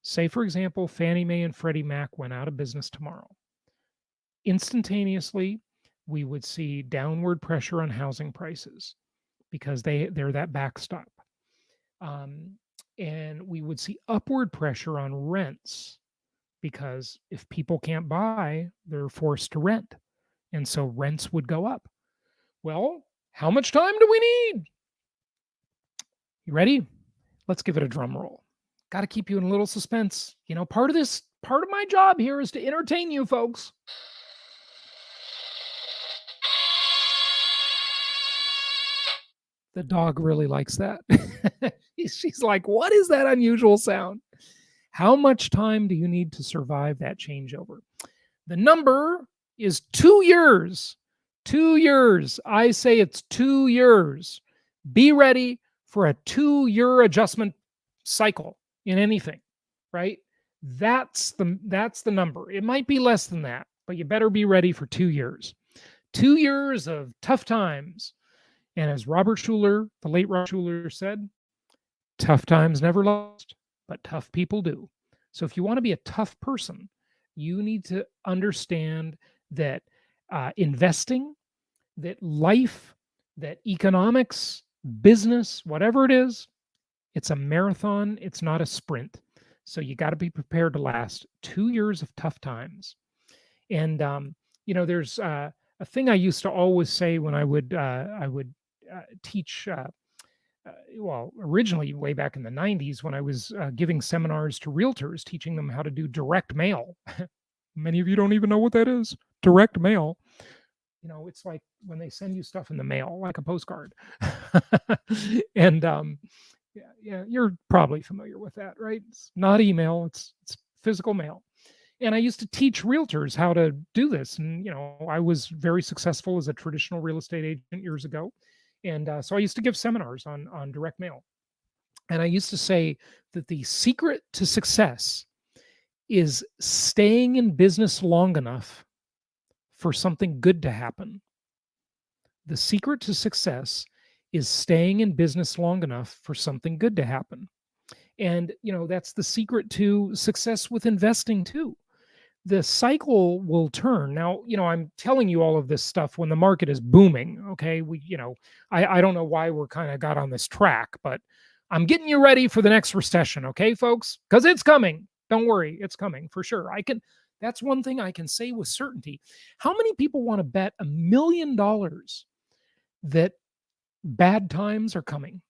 Say, for example, Fannie Mae and Freddie Mac went out of business tomorrow. Instantaneously, we would see downward pressure on housing prices because they're that backstop. And we would see upward pressure on rents because if people can't buy, they're forced to rent. And so rents would go up. Well, how much time do we need? You ready? Let's give it a drum roll. Got to keep you in a little suspense. Part of my job here is to entertain you folks. The dog really likes that. She's like, what is that unusual sound? How much time do you need to survive that changeover? The number is 2 years. 2 years. I say it's 2 years. Be ready for a 2-year adjustment cycle in anything, right? That's the number. It might be less than that, but you better be ready for 2 years. 2 years of tough times. And as Robert Schuller, the late Robert Schuller said, tough times never last, but tough people do. So if you want to be a tough person, you need to understand that investing, that life, that economics, business, whatever it is, it's a marathon. It's not a sprint. So you got to be prepared to last 2 years of tough times. And there's a thing I used to always say when I would teach. Originally way back in the 90s when I was giving seminars to realtors, teaching them how to do direct mail. Many of you don't even know what that is. Direct mail. It's like when they send you stuff in the mail, like a postcard. And yeah, you're probably familiar with that, right? It's not email, it's physical mail. And I used to teach realtors how to do this. And, I was very successful as a traditional real estate agent years ago. And so I used to give seminars on direct mail. And I used to say that the secret to success is staying in business long enough for something good to happen. The secret to success is staying in business long enough for something good to happen. And, that's the secret to success with investing too. The cycle will turn. Now, I'm telling you all of this stuff when the market is booming. Okay. I don't know why we're kind of got on this track, but I'm getting you ready for the next recession. Okay, folks, because it's coming. Don't worry. It's coming for sure. That's one thing I can say with certainty. How many people want to bet $1 million that bad times are coming?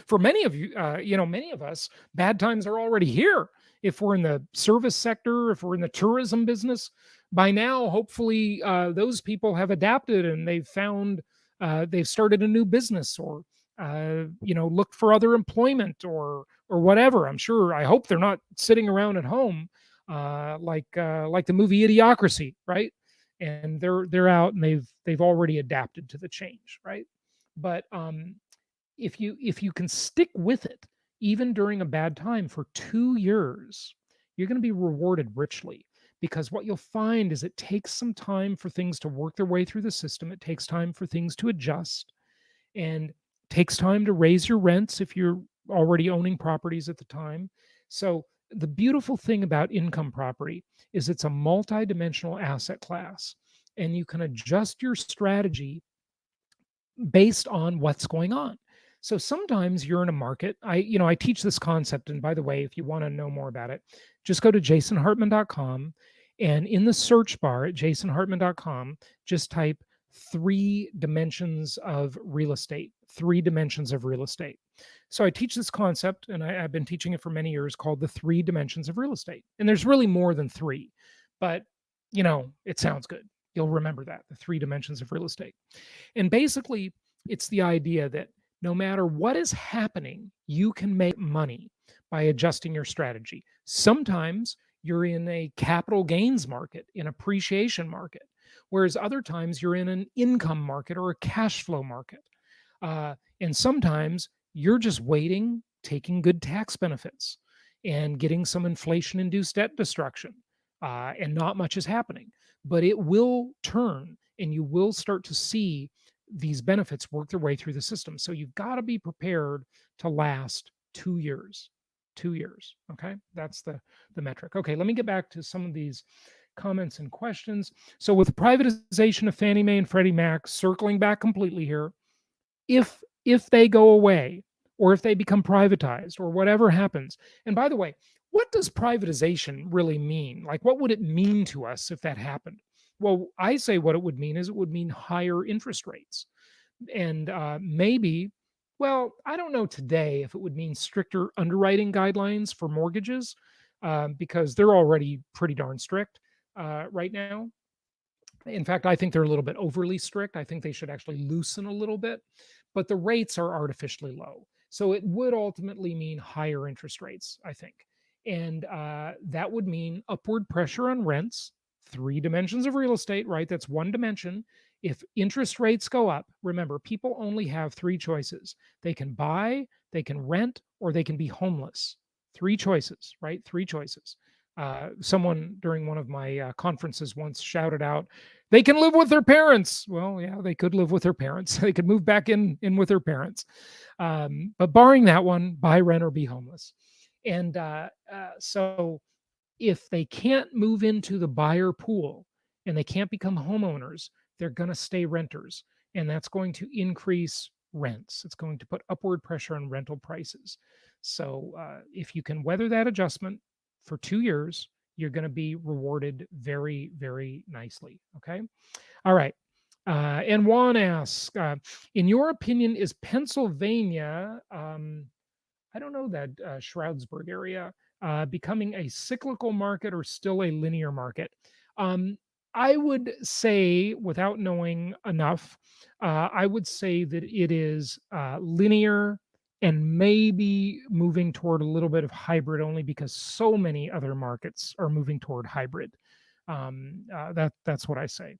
For many of you, many of us, bad times are already here. If we're in the service sector, if we're in the tourism business, by now, hopefully, those people have adapted and they've started a new business or, looked for other employment or whatever. I hope they're not sitting around at home like the movie Idiocracy, right? And they're out and they've already adapted to the change, right? But if you can stick with it, even during a bad time for 2 years, you're going to be rewarded richly because what you'll find is it takes some time for things to work their way through the system. It takes time for things to adjust, and takes time to raise your rents if you're already owning properties at the time. So the beautiful thing about income property is it's a multi-dimensional asset class, and you can adjust your strategy based on what's going on. So sometimes you're in a market. I teach this concept, and by the way, if you want to know more about it, just go to jasonhartman.com, and in the search bar at jasonhartman.com, just type 3 dimensions of real estate. 3 dimensions of real estate. So I teach this concept, and I've been teaching it for many years, called the 3 dimensions of real estate. And there's really more than 3, but it sounds good. You'll remember that, the 3 dimensions of real estate. And basically, it's the idea that no matter what is happening, you can make money by adjusting your strategy. Sometimes you're in a capital gains market, an appreciation market, whereas other times you're in an income market or a cash flow market. And sometimes you're just waiting, taking good tax benefits and getting some inflation induced debt destruction, and not much is happening. But it will turn, and you will start to see these benefits work their way through the system. So you've got to be prepared to last 2 years. 2 years. Okay. That's the metric. Okay. Let me get back to some of these comments and questions. So with the privatization of Fannie Mae and Freddie Mac, circling back completely here, if they go away, or if they become privatized, or whatever happens. And by the way, what does privatization really mean? Like, what would it mean to us if that happened? Well, I say what it would mean is it would mean higher interest rates. And maybe, well, I don't know today if it would mean stricter underwriting guidelines for mortgages, because they're already pretty darn strict right now. In fact, I think they're a little bit overly strict. I think they should actually loosen a little bit, but the rates are artificially low. So it would ultimately mean higher interest rates, I think. And that would mean upward pressure on rents. 3 dimensions of real estate, right? That's 1 dimension. If interest rates go up, remember, people only have 3 choices. They can buy, they can rent, or they can be homeless. 3 choices, right? 3 choices. Someone during one of my conferences once shouted out, they can live with their parents. Well, yeah, they could live with their parents. They could move back in with their parents. But barring that one, buy, rent, or be homeless. And so if they can't move into the buyer pool and they can't become homeowners, they're going to stay renters. And that's going to increase rents. It's going to put upward pressure on rental prices. So if you can weather that adjustment for 2 years, you're going to be rewarded very, very nicely. Okay. All right. And Juan asks, in your opinion, is Pennsylvania, I don't know that Stroudsburg area, becoming a cyclical market or still a linear market? I would say, without knowing enough, I would say that it is linear and maybe moving toward a little bit of hybrid, only because so many other markets are moving toward hybrid. That's what I say.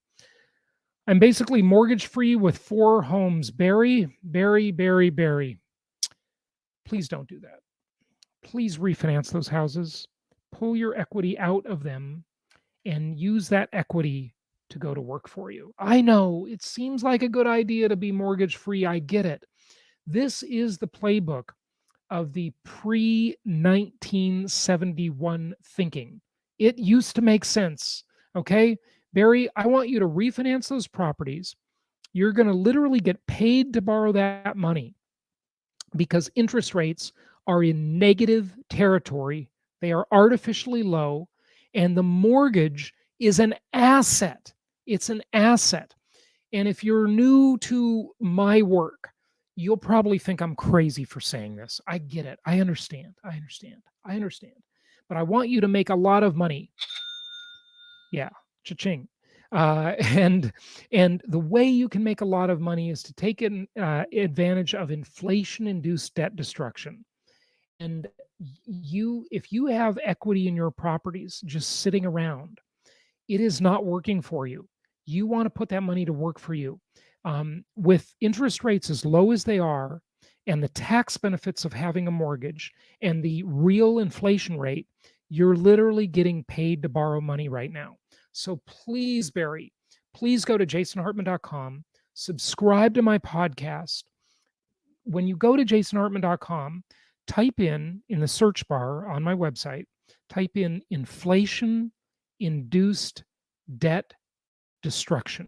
I'm basically mortgage free with 4 homes. Barry. Please don't do that. Please refinance those houses. Pull your equity out of them and use that equity to go to work for you. I know it seems like a good idea to be mortgage free. I get it. This is the playbook of the pre-1971 thinking. It used to make sense. Okay, Barry, I want you to refinance those properties. You're going to literally get paid to borrow that money because interest rates are in negative territory. They are artificially low, and the mortgage is an asset. It's an asset. And if you're new to my work, you'll probably think I'm crazy for saying this. I get it. I understand. But I want you to make a lot of money. Yeah, cha-ching. And the way you can make a lot of money is to take advantage of inflation-induced debt destruction. And if you have equity in your properties just sitting around, it is not working for you. You want to put that money to work for you. With interest rates as low as they are, and the tax benefits of having a mortgage, and the real inflation rate, You're literally getting paid to borrow money right now. So please, Barry, please go to jasonhartman.com, subscribe to my podcast. When you go to jasonhartman.com, type in the search bar on my website, type in inflation induced debt destruction.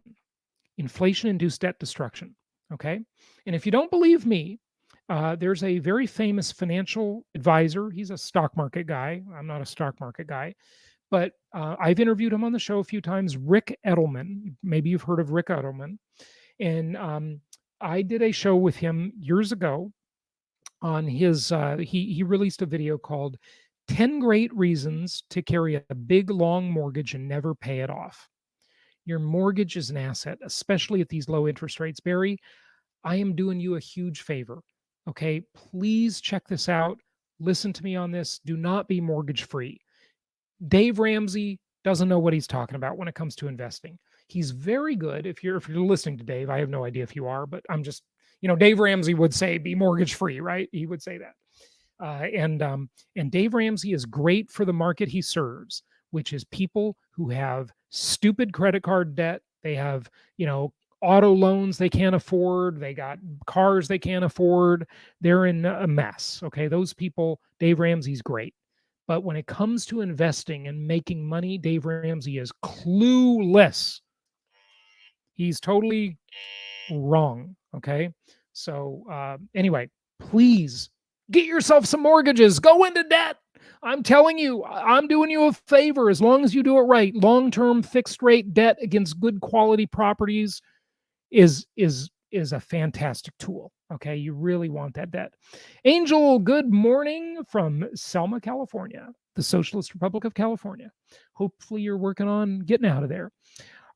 Inflation induced debt destruction. Okay. And if you don't believe me, there's a very famous financial advisor. He's a stock market guy. I'm not a stock market guy, but I've interviewed him on the show a few times. Rick Edelman. Maybe you've heard of Rick Edelman. And I did a show with him years ago on his, he released a video called 10 Great Reasons to Carry a Big Long Mortgage and Never Pay It Off. Your mortgage is an asset, especially at these low interest rates. Barry, I am doing you a huge favor. Okay, please check this out. Listen to me on this. Do not be mortgage free. Dave Ramsey doesn't know what he's talking about when it comes to investing. He's very good. If you're listening to Dave, I have no idea if you are, but I'm just, Dave Ramsey would say be mortgage free, right? He would say that. And Dave Ramsey is great for the market he serves, which is people who have stupid credit card debt. They have, auto loans they can't afford. They got cars they can't afford. They're in a mess. Okay. Those people, Dave Ramsey's great. But when it comes to investing and making money, Dave Ramsey is clueless. He's totally wrong. Okay. So anyway, please get yourself some mortgages. Go into debt. I'm telling you, I'm doing you a favor as long as you do it right. Long-term fixed rate debt against good quality properties is a fantastic tool. Okay, you really want that debt. Angel, good morning from Selma, California, the Socialist Republic of California. Hopefully you're working on getting out of there.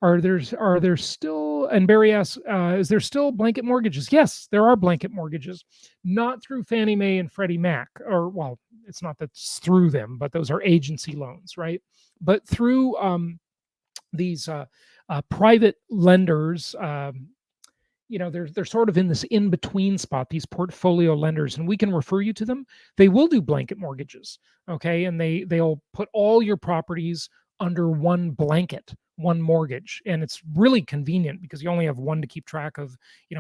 Are there still, and Barry asks, is there still blanket mortgages? Yes, there are blanket mortgages, not through Fannie Mae and Freddie Mac, or well, it's not that it's through them, but those are agency loans, right? But through these private lenders, they're sort of in this in-between spot, these portfolio lenders, and we can refer you to them. They will do blanket mortgages, okay? And they'll put all your properties under one blanket, one mortgage. And it's really convenient because you only have one to keep track of,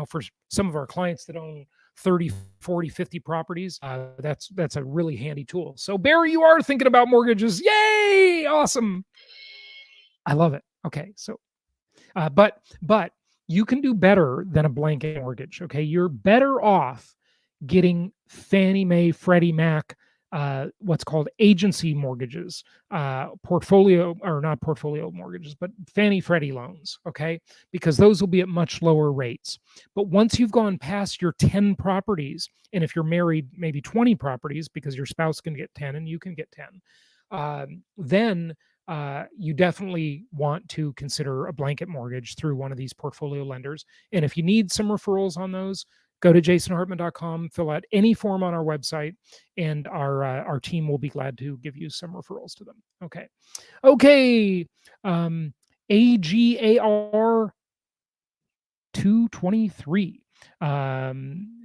for some of our clients that own 30, 40, 50 properties, that's a really handy tool. So Barry, you are thinking about mortgages. Yay! Awesome. I love it. Okay. So, but you can do better than a blanket mortgage. Okay. You're better off getting Fannie Mae, Freddie Mac, what's called agency mortgages, portfolio, or not portfolio mortgages, but Fannie Freddie loans, okay? Because those will be at much lower rates. But once you've gone past your 10 properties, and if you're married, maybe 20 properties, because your spouse can get 10 and you can get 10, then you definitely want to consider a blanket mortgage through one of these portfolio lenders. And if you need some referrals on those, go to jasonhartman.com, fill out any form on our website, and our team will be glad to give you some referrals to them. Okay. AGAR 223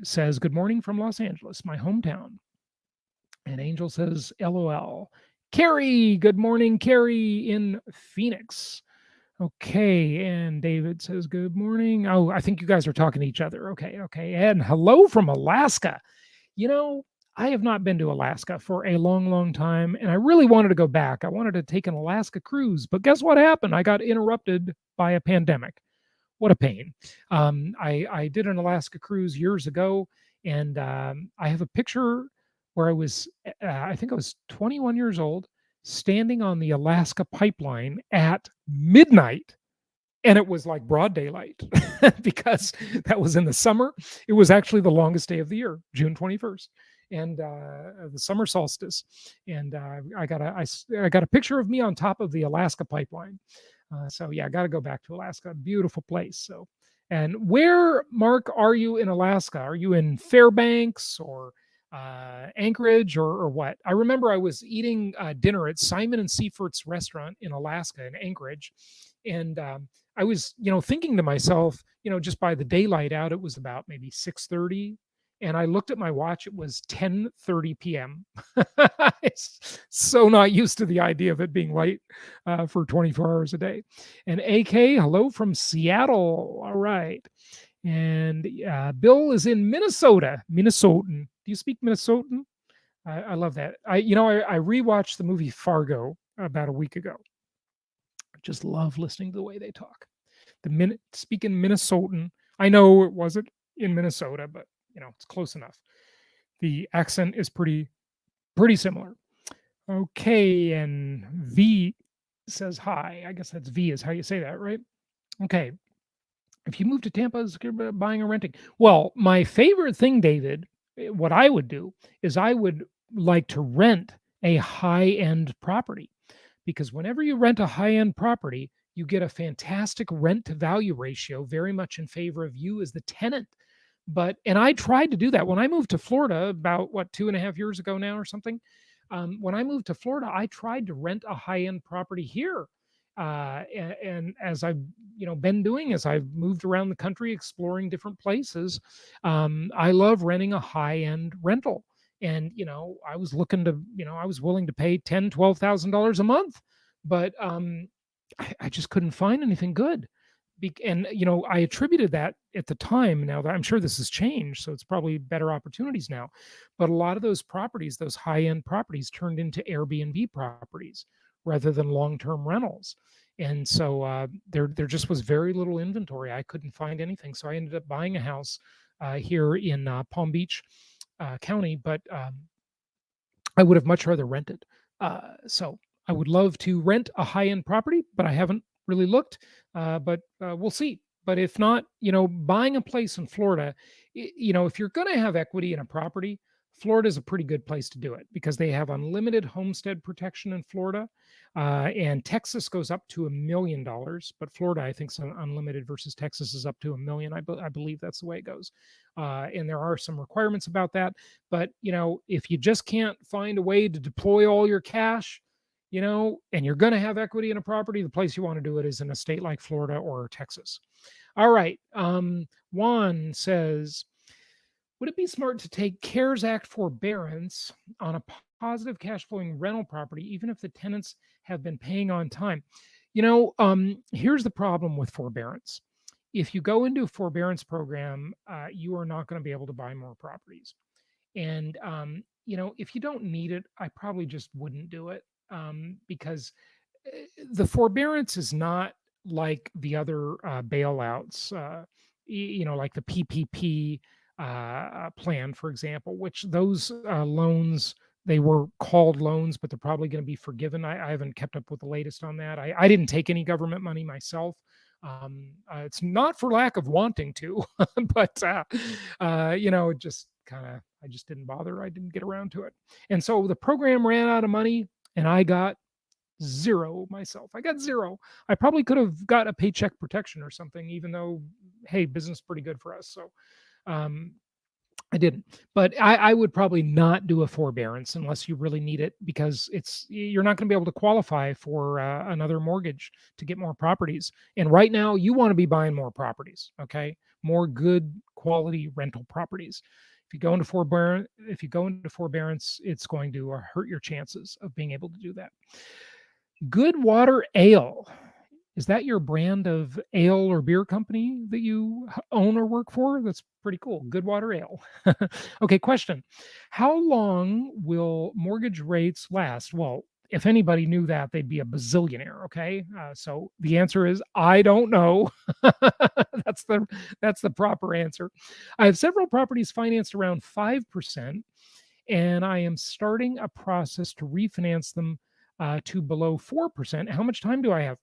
says, good morning from Los Angeles, my hometown. And Angel says, LOL. Carrie, good morning, Carrie in Phoenix. Okay, and David says, good morning. Oh, I think you guys are talking to each other. Okay. And hello from Alaska. I have not been to Alaska for a long, long time, and I really wanted to go back. I wanted to take an Alaska cruise, but guess what happened? I got interrupted by a pandemic. What a pain. I did an Alaska cruise years ago, and I have a picture where I was, I think I was 21 years old, standing on the Alaska pipeline at midnight, and it was like broad daylight because that was in the summer. It was actually the longest day of the year, June 21st, and the summer solstice. And I got a picture of me on top of the Alaska pipeline. So yeah, I got to go back to Alaska. Beautiful place. So, and where, Mark, are you in Alaska? Are you in Fairbanks or Anchorage or what? I remember I was eating dinner at Simon and Seifert's restaurant in Alaska in Anchorage, and I was thinking to myself, just by the daylight out, it was about maybe 6:30, and I looked at my watch. It was 10:30 p.m. It's so not used to the idea of it being late for 24 hours a day. And AK, hello from Seattle. All right. And Bill is in Minnesota. Minnesotan. Do you speak Minnesotan? I love that. I rewatched the movie Fargo about a week ago. Just love listening to the way they talk. Speaking Minnesotan. I know it wasn't in Minnesota, but it's close enough. The accent is pretty similar. Okay, and V says hi. I guess that's V is how you say that, right? Okay. If you move to Tampa, is buying or renting? Well, my favorite thing, David, what I would do is I would like to rent a high-end property, because whenever you rent a high-end property, you get a fantastic rent to value ratio, very much in favor of you as the tenant. And I tried to do that when I moved to Florida about 2.5 years ago now or something. When I moved to Florida, I tried to rent a high-end property here. And as I've been doing, as I've moved around the country exploring different places, I love renting a high-end rental. And I was looking to, I was willing to pay $10,000-$12,000 a month, but I just couldn't find anything good. And I attributed that at the time. Now that I'm sure this has changed, so it's probably better opportunities now. But a lot of those properties, those high-end properties, turned into Airbnb properties rather than long-term rentals. And so there just was very little inventory. I couldn't find anything, so I ended up buying a house here in Palm Beach County. But I would have much rather rented. So I would love to rent a high-end property, but I haven't really looked. But we'll see. But if not, buying a place in Florida, if you're going to have equity in a property, Florida is a pretty good place to do it, because they have unlimited homestead protection in Florida. And Texas goes up to $1 million, but Florida, I think, is unlimited, versus Texas is up to $1 million. I believe that's the way it goes. And there are some requirements about that. But, if you just can't find a way to deploy all your cash, and you're going to have equity in a property, the place you want to do it is in a state like Florida or Texas. All right. Juan says, would it be smart to take CARES Act forbearance on a positive cash flowing rental property, even if the tenants have been paying on time? Here's the problem with forbearance. If you go into a forbearance program, you are not going to be able to buy more properties. And, if you don't need it, I probably just wouldn't do it, because the forbearance is not like the other bailouts, like the PPP plan, for example, which those loans, they were called loans, but they're probably going to be forgiven. I haven't kept up with the latest on that. I didn't take any government money myself. It's not for lack of wanting to, but it just I just didn't bother. I didn't get around to it. And so the program ran out of money, and I got zero myself. I got zero. I probably could have got a paycheck protection or something, even though, hey, business is pretty good for us. So I didn't. But I would probably not do a forbearance unless you really need it, because you're not going to be able to qualify for another mortgage to get more properties. And right now, you want to be buying more properties, okay? More good quality rental properties. If you go into forbearance, it's going to hurt your chances of being able to do that. Good Water Ale. Is that your brand of ale or beer company that you own or work for? That's pretty cool. Good Water Ale. Okay, question. How long will mortgage rates last? Well, if anybody knew that, they'd be a bazillionaire, okay? So the answer is, I don't know. That's the proper answer. I have several properties financed around 5%, and I am starting a process to refinance them to below 4%. How much time do I have?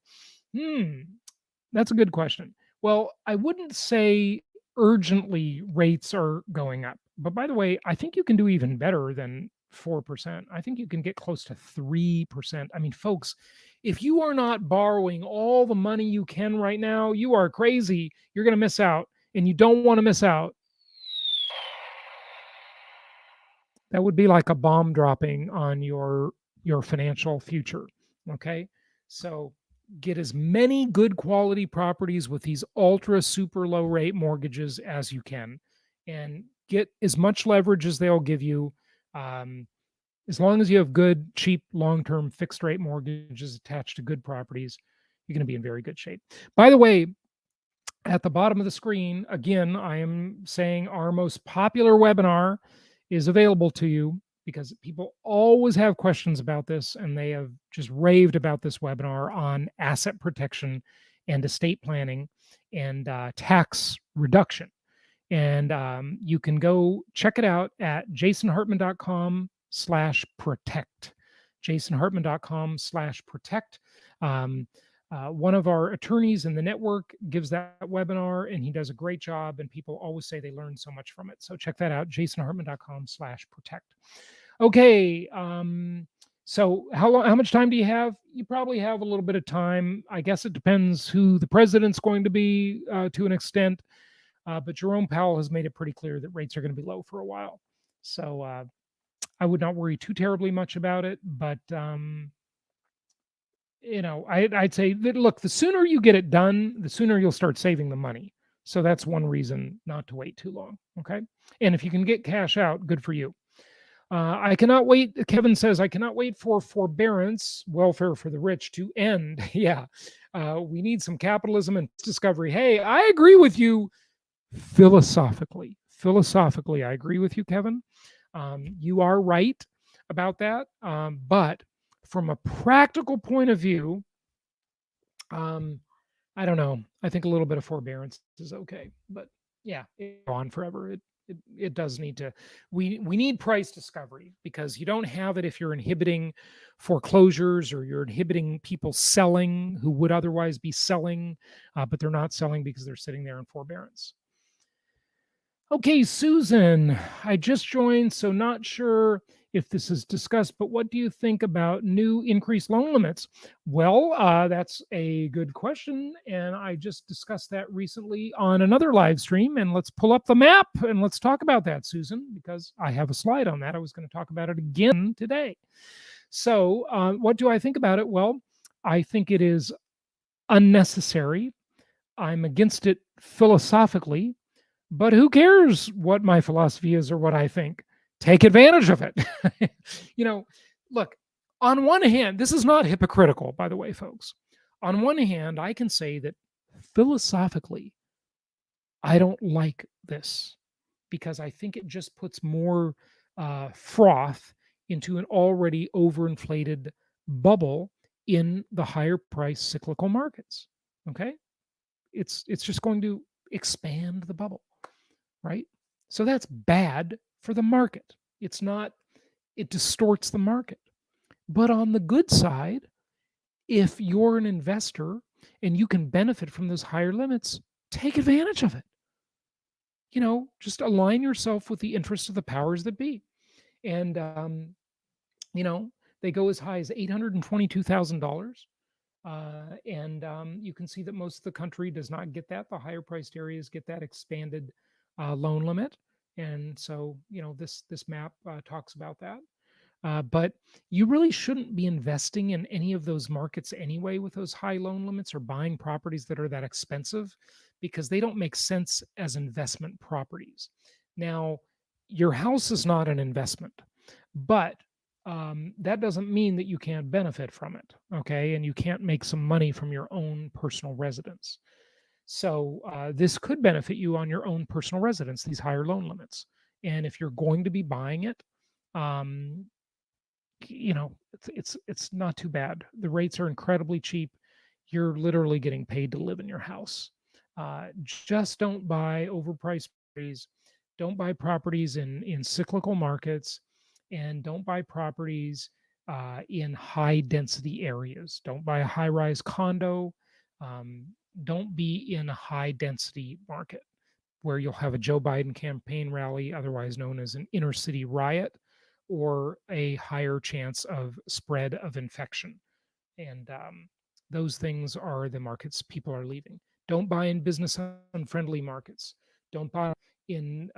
That's a good question. Well, I wouldn't say urgently rates are going up. But by the way, I think you can do even better than 4%. I think you can get close to 3%. I mean, folks, if you are not borrowing all the money you can right now, you are crazy. You're going to miss out, and you don't want to miss out. That would be like a bomb dropping on your financial future. Okay? So get as many good quality properties with these ultra super low rate mortgages as you can. And get as much leverage as they'll give you. As long as you have good, cheap, long-term fixed rate mortgages attached to good properties, you're going to be in very good shape. By the way, at the bottom of the screen, again, I am saying our most popular webinar is available to you because people always have questions about this, and they have just raved about this webinar on asset protection and estate planning and tax reduction. And you can go check it out at jasonhartman.com/protect. jasonhartman.com/protect. One of our attorneys in the network gives that webinar, and he does a great job, and people always say they learn so much from it. So check that out, jasonhartman.com/protect. Okay. So how much time do you have? You probably have a little bit of time. I guess it depends who the president's going to be to an extent. But Jerome Powell has made it pretty clear that rates are going to be low for a while. So I would not worry too terribly much about it. But, I'd say that, look, the sooner you get it done, the sooner you'll start saving the money. So that's one reason not to wait too long. Okay. And if you can get cash out, good for you. I cannot wait. Kevin says, I cannot wait for forbearance, welfare for the rich to end. Yeah. We need some capitalism and discovery. Hey, I agree with you. Philosophically, I agree with you, Kevin. You are right about that. But from a practical point of view, I don't know. I think a little bit of forbearance is okay. But yeah, it's on forever. It does need to. We need price discovery, because you don't have it if you're inhibiting foreclosures or you're inhibiting people selling who would otherwise be selling, but they're not selling because they're sitting there in forbearance. Okay, Susan, I just joined, so not sure if this is discussed, but what do you think about new increased loan limits? Well, that's a good question, and I just discussed that recently on another live stream, and let's pull up the map and let's talk about that, Susan, because I have a slide on that. I was going to talk about it again today. So what do I think about it? Well, I think it is unnecessary. I'm against it philosophically. But who cares what my philosophy is or what I think? Take advantage of it. Look, on one hand, this is not hypocritical, by the way, folks. On one hand, I can say that philosophically, I don't like this, because I think it just puts more froth into an already overinflated bubble in the higher price cyclical markets. Okay? It's just going to expand the bubble. Right? So that's bad for the market. It distorts the market. But on the good side, if you're an investor and you can benefit from those higher limits, take advantage of it. Just align yourself with the interests of the powers that be. And, they go as high as $822,000. And you can see that most of the country does not get that. The higher priced areas get that expanded loan limit. And so, this map talks about that. But you really shouldn't be investing in any of those markets anyway with those high loan limits, or buying properties that are that expensive, because they don't make sense as investment properties. Now, your house is not an investment, but that doesn't mean that you can't benefit from it. Okay. And you can't make some money from your own personal residence. So this could benefit you on your own personal residence, these higher loan limits. And if you're going to be buying it, it's not too bad. The rates are incredibly cheap. You're literally getting paid to live in your house. Just don't buy overpriced properties. Don't buy properties in cyclical markets, and don't buy properties in high density areas. Don't buy a high rise condo. Don't be in a high density market where you'll have a Joe Biden campaign rally, otherwise known as an inner city riot, or a higher chance of spread of infection. And those things are the markets people are leaving. Don't buy in business unfriendly markets. Don't buy in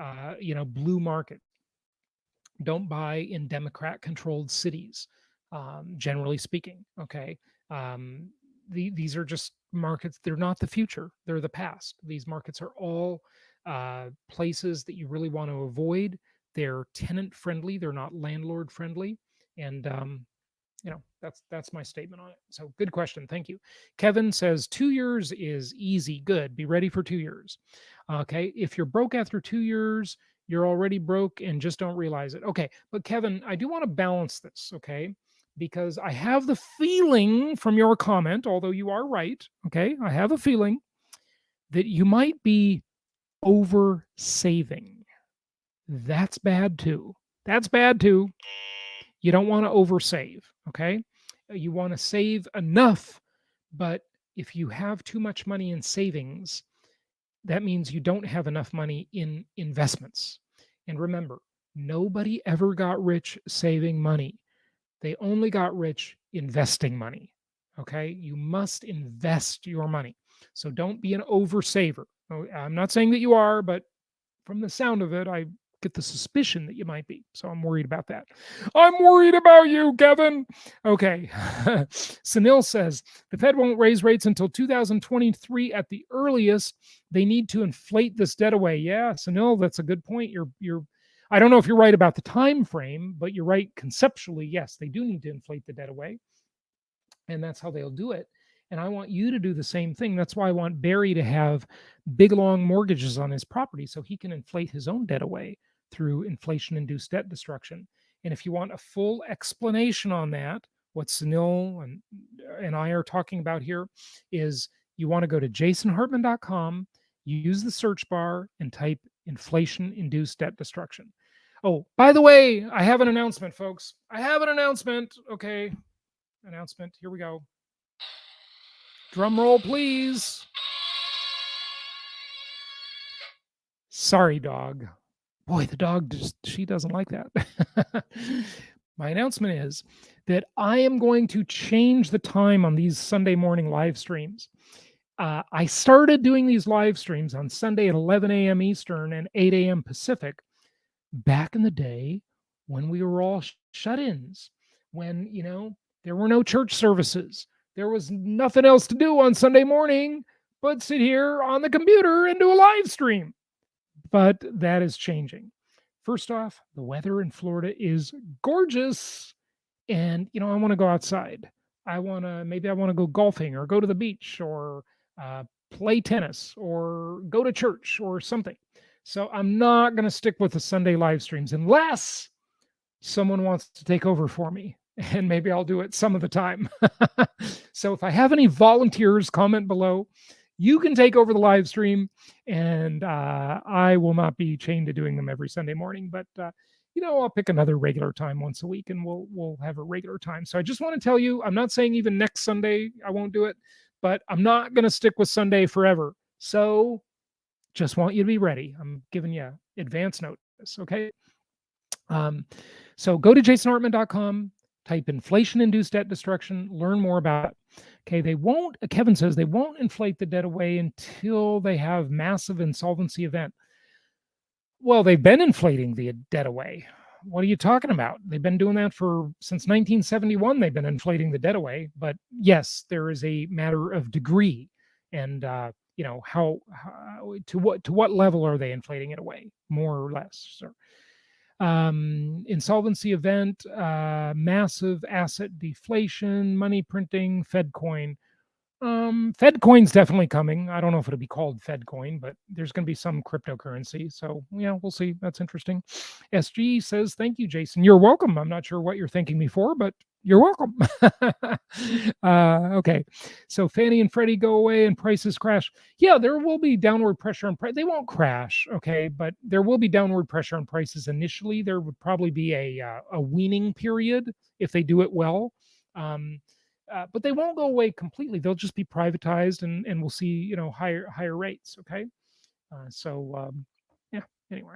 blue market. Don't buy in Democrat controlled cities, generally speaking. Okay. These are just markets. They're not the future. They're the past. These markets are all places that you really want to avoid. They're tenant friendly. They're not landlord friendly. And that's my statement on it. So good question. Thank you. Kevin says 2 years is easy. Good. Be ready for 2 years. Okay. If you're broke after 2 years, you're already broke and just don't realize it. Okay. But Kevin, I do want to balance this. Okay. Because I have the feeling from your comment, although you are right. Okay. I have a feeling that you might be over saving. That's bad too. That's bad too. You don't want to oversave, okay? You want to save enough, but if you have too much money in savings, that means you don't have enough money in investments. And remember, nobody ever got rich saving money. They only got rich investing money. Okay? You must invest your money. So don't be an oversaver. I'm not saying that you are, but from the sound of it, I get the suspicion that you might be. So I'm worried about that. I'm worried about you, Kevin. Okay. Sunil says the Fed won't raise rates until 2023 at the earliest. They need to inflate this debt away. Yeah, Sunil, that's a good point. You're I don't know if you're right about the time frame, but you're right conceptually. Yes, they do need to inflate the debt away, and that's how they'll do it. And I want you to do the same thing. That's why I want Barry to have big long mortgages on his property so he can inflate his own debt away through inflation induced debt destruction. And if you want a full explanation on that, what Sunil and I are talking about here is you want to go to jasonhartman.com, use the search bar, and type inflation induced debt destruction. Oh, by the way, I have an announcement, folks. I have an announcement. Okay. Announcement. Here we go. Drum roll, please. Sorry, dog. Boy, the dog she doesn't like that. My announcement is that I am going to change the time on these Sunday morning live streams. I started doing these live streams on Sunday at 11 a.m. Eastern and 8 a.m. Pacific back in the day when we were all shut-ins, when, there were no church services. There was nothing else to do on Sunday morning but sit here on the computer and do a live stream. But that is changing. First off, the weather in Florida is gorgeous. And, I want to go outside. Maybe I want to go golfing or go to the beach or play tennis or go to church or something. So I'm not going to stick with the Sunday live streams unless someone wants to take over for me. And maybe I'll do it some of the time. So if I have any volunteers, comment below. You can take over the live stream, and I will not be chained to doing them every Sunday morning. But I'll pick another regular time once a week, and we'll have a regular time. So I just want to tell you, I'm not saying even next Sunday I won't do it, but I'm not going to stick with Sunday forever. So just want you to be ready. I'm giving you advance notice, okay? So go to jasonhartman.com, type inflation-induced debt destruction, learn more about it. Okay, Kevin says they won't inflate the debt away until they have massive insolvency event. Well, they've been inflating the debt away. What are you talking about? They've been doing that since 1971. They've been inflating the debt away. But yes, there is a matter of degree, and how to what level are they inflating it away, more or less, sir. Insolvency event, massive asset deflation, money printing, Fed coin. Fed coin's definitely coming. I don't know if it'll be called Fed coin, but there's going to be some cryptocurrency. So yeah, we'll see. That's interesting. SG says, thank you, Jason. You're welcome. I'm not sure what you're thanking me for, but you're welcome. Okay. So Fannie and Freddie go away and prices crash. Yeah, there will be downward pressure on price. They won't crash. Okay. But there will be downward pressure on prices initially. There would probably be a weaning period if they do it well. But they won't go away completely. They'll just be privatized, and we'll see, higher rates. Okay. Yeah. Anyway,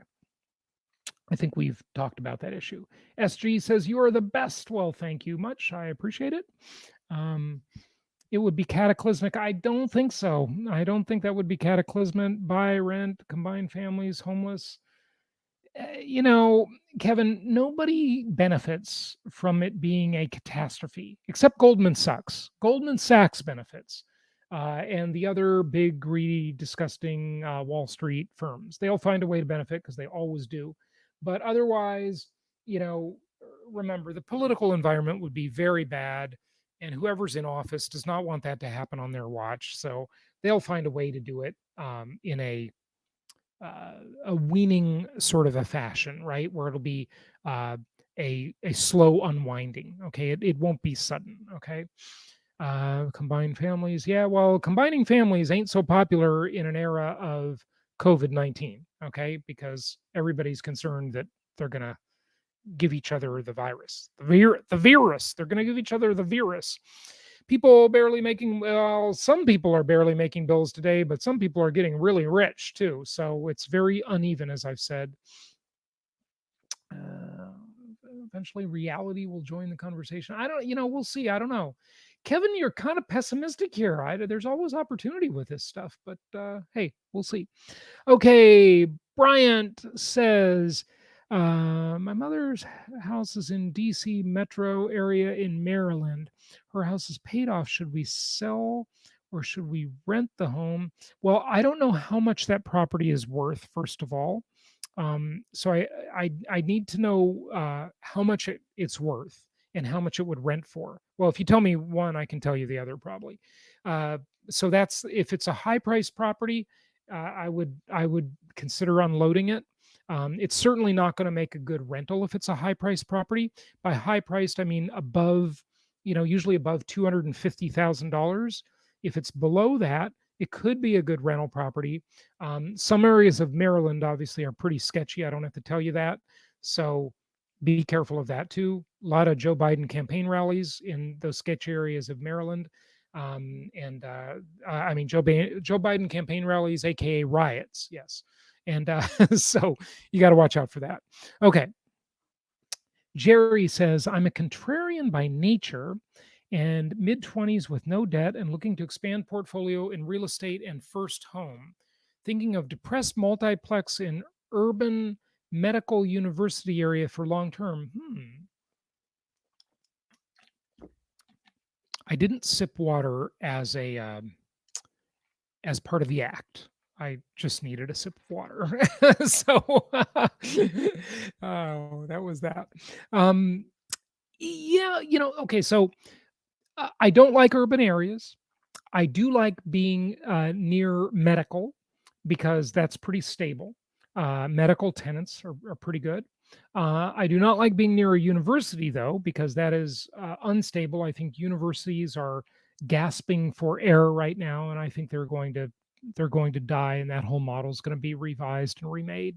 I think we've talked about that issue. SG says you are the best. Well, thank you much. I appreciate it. It would be cataclysmic. I don't think so. I don't think that would be cataclysmic. Buy, rent, combined families, homeless. Kevin, nobody benefits from it being a catastrophe except Goldman Sachs. Goldman Sachs benefits. and the other big, greedy, disgusting Wall Street firms. They'll find a way to benefit because they always do. But otherwise, you know, remember the political environment would be very bad, and whoever's in office does not want that to happen on their watch. So they'll find a way to do it in a weaning sort of a fashion, right? Where it'll be a slow unwinding. Okay, it won't be sudden. Okay, combined families. Yeah, well, combining families ain't so popular in an era of COVID-19. Okay, because everybody's concerned that they're gonna give each other the virus, the virus. They're gonna give each other the virus. People barely making, well, some people are barely making bills today, but some people are getting really rich too. So it's very uneven, as I've said. Uh, Eventually reality will join the conversation. I don't, we'll see. I don't know. Kevin, you're kind of pessimistic here. There's always opportunity with this stuff, but hey, we'll see. Okay, Bryant says, my mother's house is in DC metro area in Maryland. Her house is paid off. Should we sell or should we rent the home? Well, I don't know how much that property is worth, first of all. So I need to know how much it's worth and how much it would rent for. Well, if you tell me one, I can tell you the other probably. So that's if it's a high price property, I would consider unloading it. It's certainly not going to make a good rental if it's a high price property. By high priced, I mean above, usually above $250,000. If it's below that, it could be a good rental property. Some areas of Maryland obviously are pretty sketchy. I don't have to tell you that. So be careful of that too. A lot of Joe Biden campaign rallies in those sketchy areas of Maryland. I mean, Joe Biden campaign rallies, AKA riots. Yes. And so you got to watch out for that. Okay. Jerry says, I'm a contrarian by nature and mid 20s with no debt and looking to expand portfolio in real estate and first home. Thinking of depressed multiplex in urban medical university area for long term. I didn't sip water as as part of the act. I just needed a sip of water. So, oh, that was that. Yeah, okay. So I don't like urban areas. I do like being near medical because that's pretty stable. Medical tenants are pretty good. I do not like being near a university though, because that is unstable. I think universities are gasping for air right now, and I think they're going to die, and that whole model is going to be revised and remade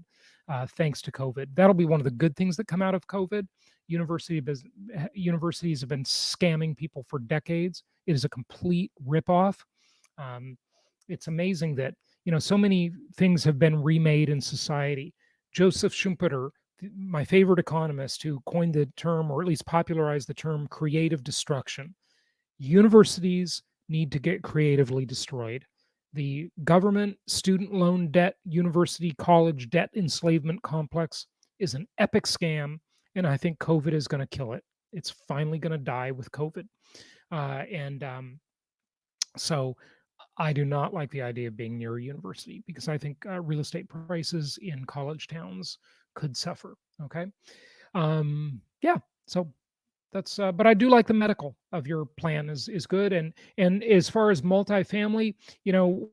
thanks to COVID. That'll be one of the good things that come out of COVID. Universities have been scamming people for decades. It is a complete ripoff. Um, it's amazing that so many things have been remade in society. Joseph Schumpeter, my favorite economist, who coined the term, or at least popularized the term, creative destruction. Universities need to get creatively destroyed. The government student loan debt, university college debt enslavement complex is an epic scam, and I think COVID is going to kill it. It's finally going to die with COVID. And so I do not like the idea of being near a university because I think real estate prices in college towns could suffer. Okay. Yeah. So that's, but I do like the medical of your plan is good. And as far as multifamily,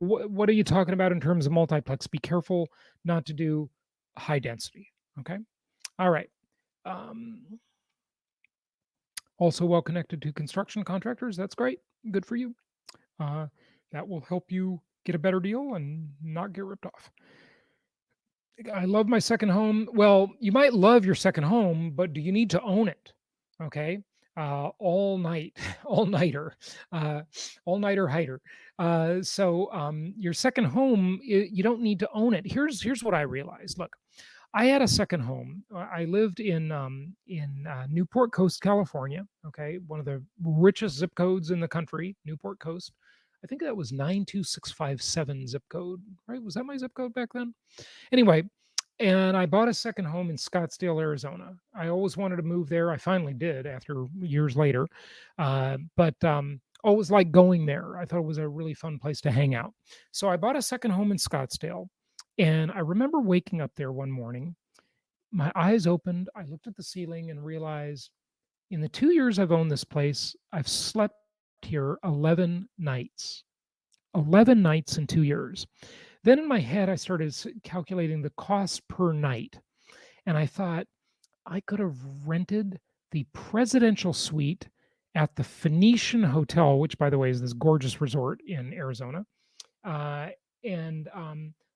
what are you talking about in terms of multiplex? Be careful not to do high density. Okay. All right. Also well connected to construction contractors. That's great. Good for you. That will help you get a better deal and not get ripped off. I love my second home. Well, you might love your second home, but do you need to own it? Okay. All night, all nighter, all nighter hider. So your second home, you don't need to own it. Here's what I realized. Look, I had a second home. I lived in Newport Coast, California. Okay, one of the richest zip codes in the country, Newport Coast. I think that was 92657 zip code, right? Was that my zip code back then? Anyway, and I bought a second home in Scottsdale, Arizona. I always wanted to move there. I finally did after years later. But always liked going there. I thought it was a really fun place to hang out. So I bought a second home in Scottsdale. And I remember waking up there one morning, my eyes opened, I looked at the ceiling and realized in the 2 years I've owned this place, I've slept here 11 nights. 11 nights in 2 years. Then in my head, I started calculating the cost per night. And I thought, I could have rented the presidential suite at the Phoenician Hotel, which, by the way, is this gorgeous resort in Arizona. Uh, and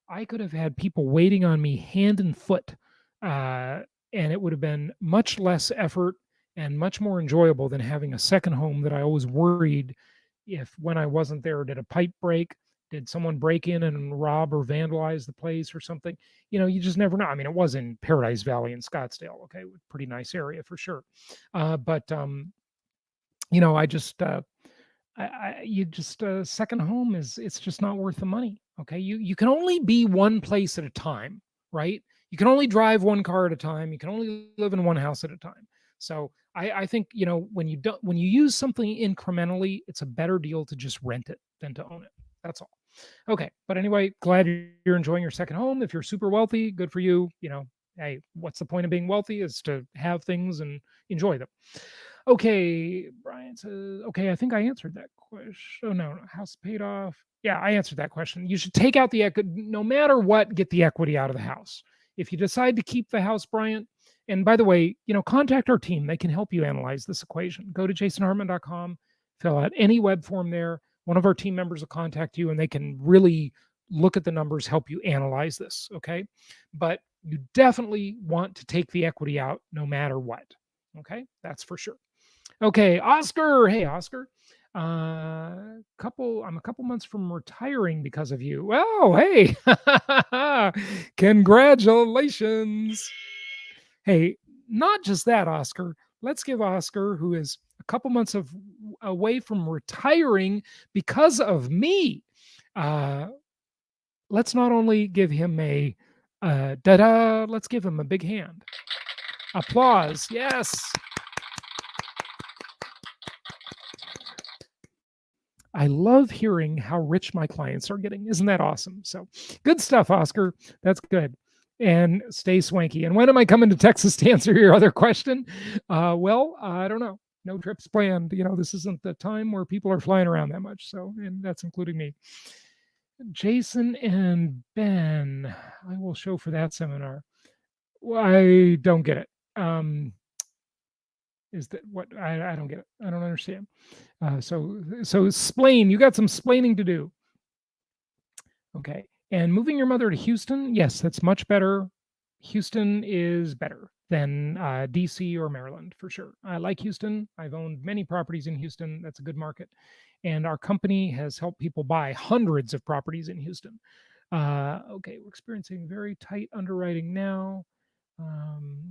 I could have had people waiting on me hand and foot. And it would have been much less effort and much more enjoyable than having a second home that I always worried if when I wasn't there, did a pipe break? Did someone break in and rob or vandalize the place or something? You just never know. I mean, it was in Paradise Valley in Scottsdale. Okay, pretty nice area for sure. But I just you just second home it's just not worth the money. Okay, you can only be one place at a time, right? You can only drive one car at a time. You can only live in one house at a time. So I think when you use something incrementally, it's a better deal to just rent it than to own it. That's all. Okay, but anyway, glad you're enjoying your second home. If you're super wealthy, good for you. Hey, what's the point of being wealthy? Is to have things and enjoy them. Okay, Brian says, okay, I think I answered that question. Oh, no, house paid off. Yeah, I answered that question. You should take out the equity, no matter what, get the equity out of the house. If you decide to keep the house, Bryant, and by the way, contact our team. They can help you analyze this equation. Go to jasonhartman.com, fill out any web form there. One of our team members will contact you and they can really look at the numbers, help you analyze this, okay? But you definitely want to take the equity out no matter what, okay? That's for sure. Okay, Oscar. Hey, Oscar. I'm a couple months from retiring because of you. Oh, hey. Congratulations. Hey, not just that, Oscar. Let's give Oscar, who is a couple months away from retiring because of me, let's not only give him a da-da, let's give him a big hand. Applause. Yes. I love hearing how rich my clients are getting. Isn't that awesome? So good stuff, Oscar. That's good. And stay swanky. And when am I coming to Texas to answer your other question? Well, I don't know. No trips planned. This isn't the time where people are flying around that much. So, and that's including me. Jason and Ben, I will show for that seminar. Well, I don't get it. Is that what I don't get it? I don't understand. So explain. You got some splaining to do. Okay. And moving your mother to Houston, yes, that's much better. Houston is better than DC or Maryland for sure. I like Houston. I've owned many properties in Houston. That's a good market. And our company has helped people buy hundreds of properties in Houston. Okay, we're experiencing very tight underwriting now.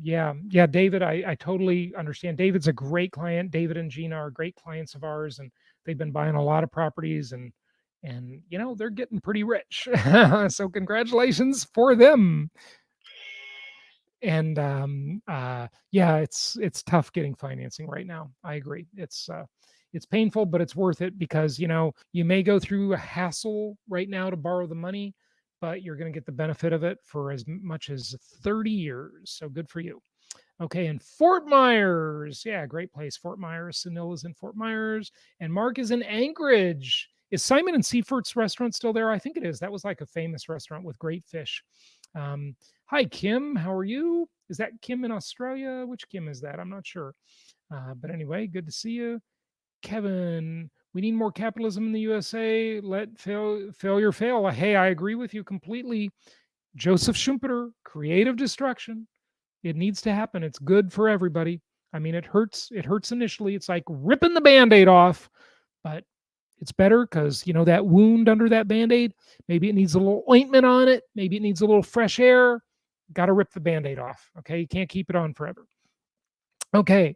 Yeah, David, I totally understand. David's a great client. David and Gina are great clients of ours, and they've been buying a lot of properties, and they're getting pretty rich. So congratulations for them. And yeah, it's tough getting financing right now. I agree. It's painful, but it's worth it because you may go through a hassle right now to borrow the money, but you're going to get the benefit of it for as much as 30 years. So good for you. Okay, and Fort Myers. Yeah, great place. Fort Myers. Sunil is in Fort Myers, and Mark is in Anchorage. Is Simon and Seafort's restaurant still there? I think it is. That was like a famous restaurant with great fish. Hi, Kim. How are you? Is that Kim in Australia? Which Kim is that? I'm not sure. But anyway, good to see you. Kevin, we need more capitalism in the USA. Let failure fail. Hey, I agree with you completely. Joseph Schumpeter, creative destruction. It needs to happen. It's good for everybody. I mean, it hurts. It hurts initially. It's like ripping the Band-Aid off, but it's better because, that wound under that Band-Aid, maybe it needs a little ointment on it. Maybe it needs a little fresh air. Got to rip the Band-Aid off. Okay. You can't keep it on forever. Okay.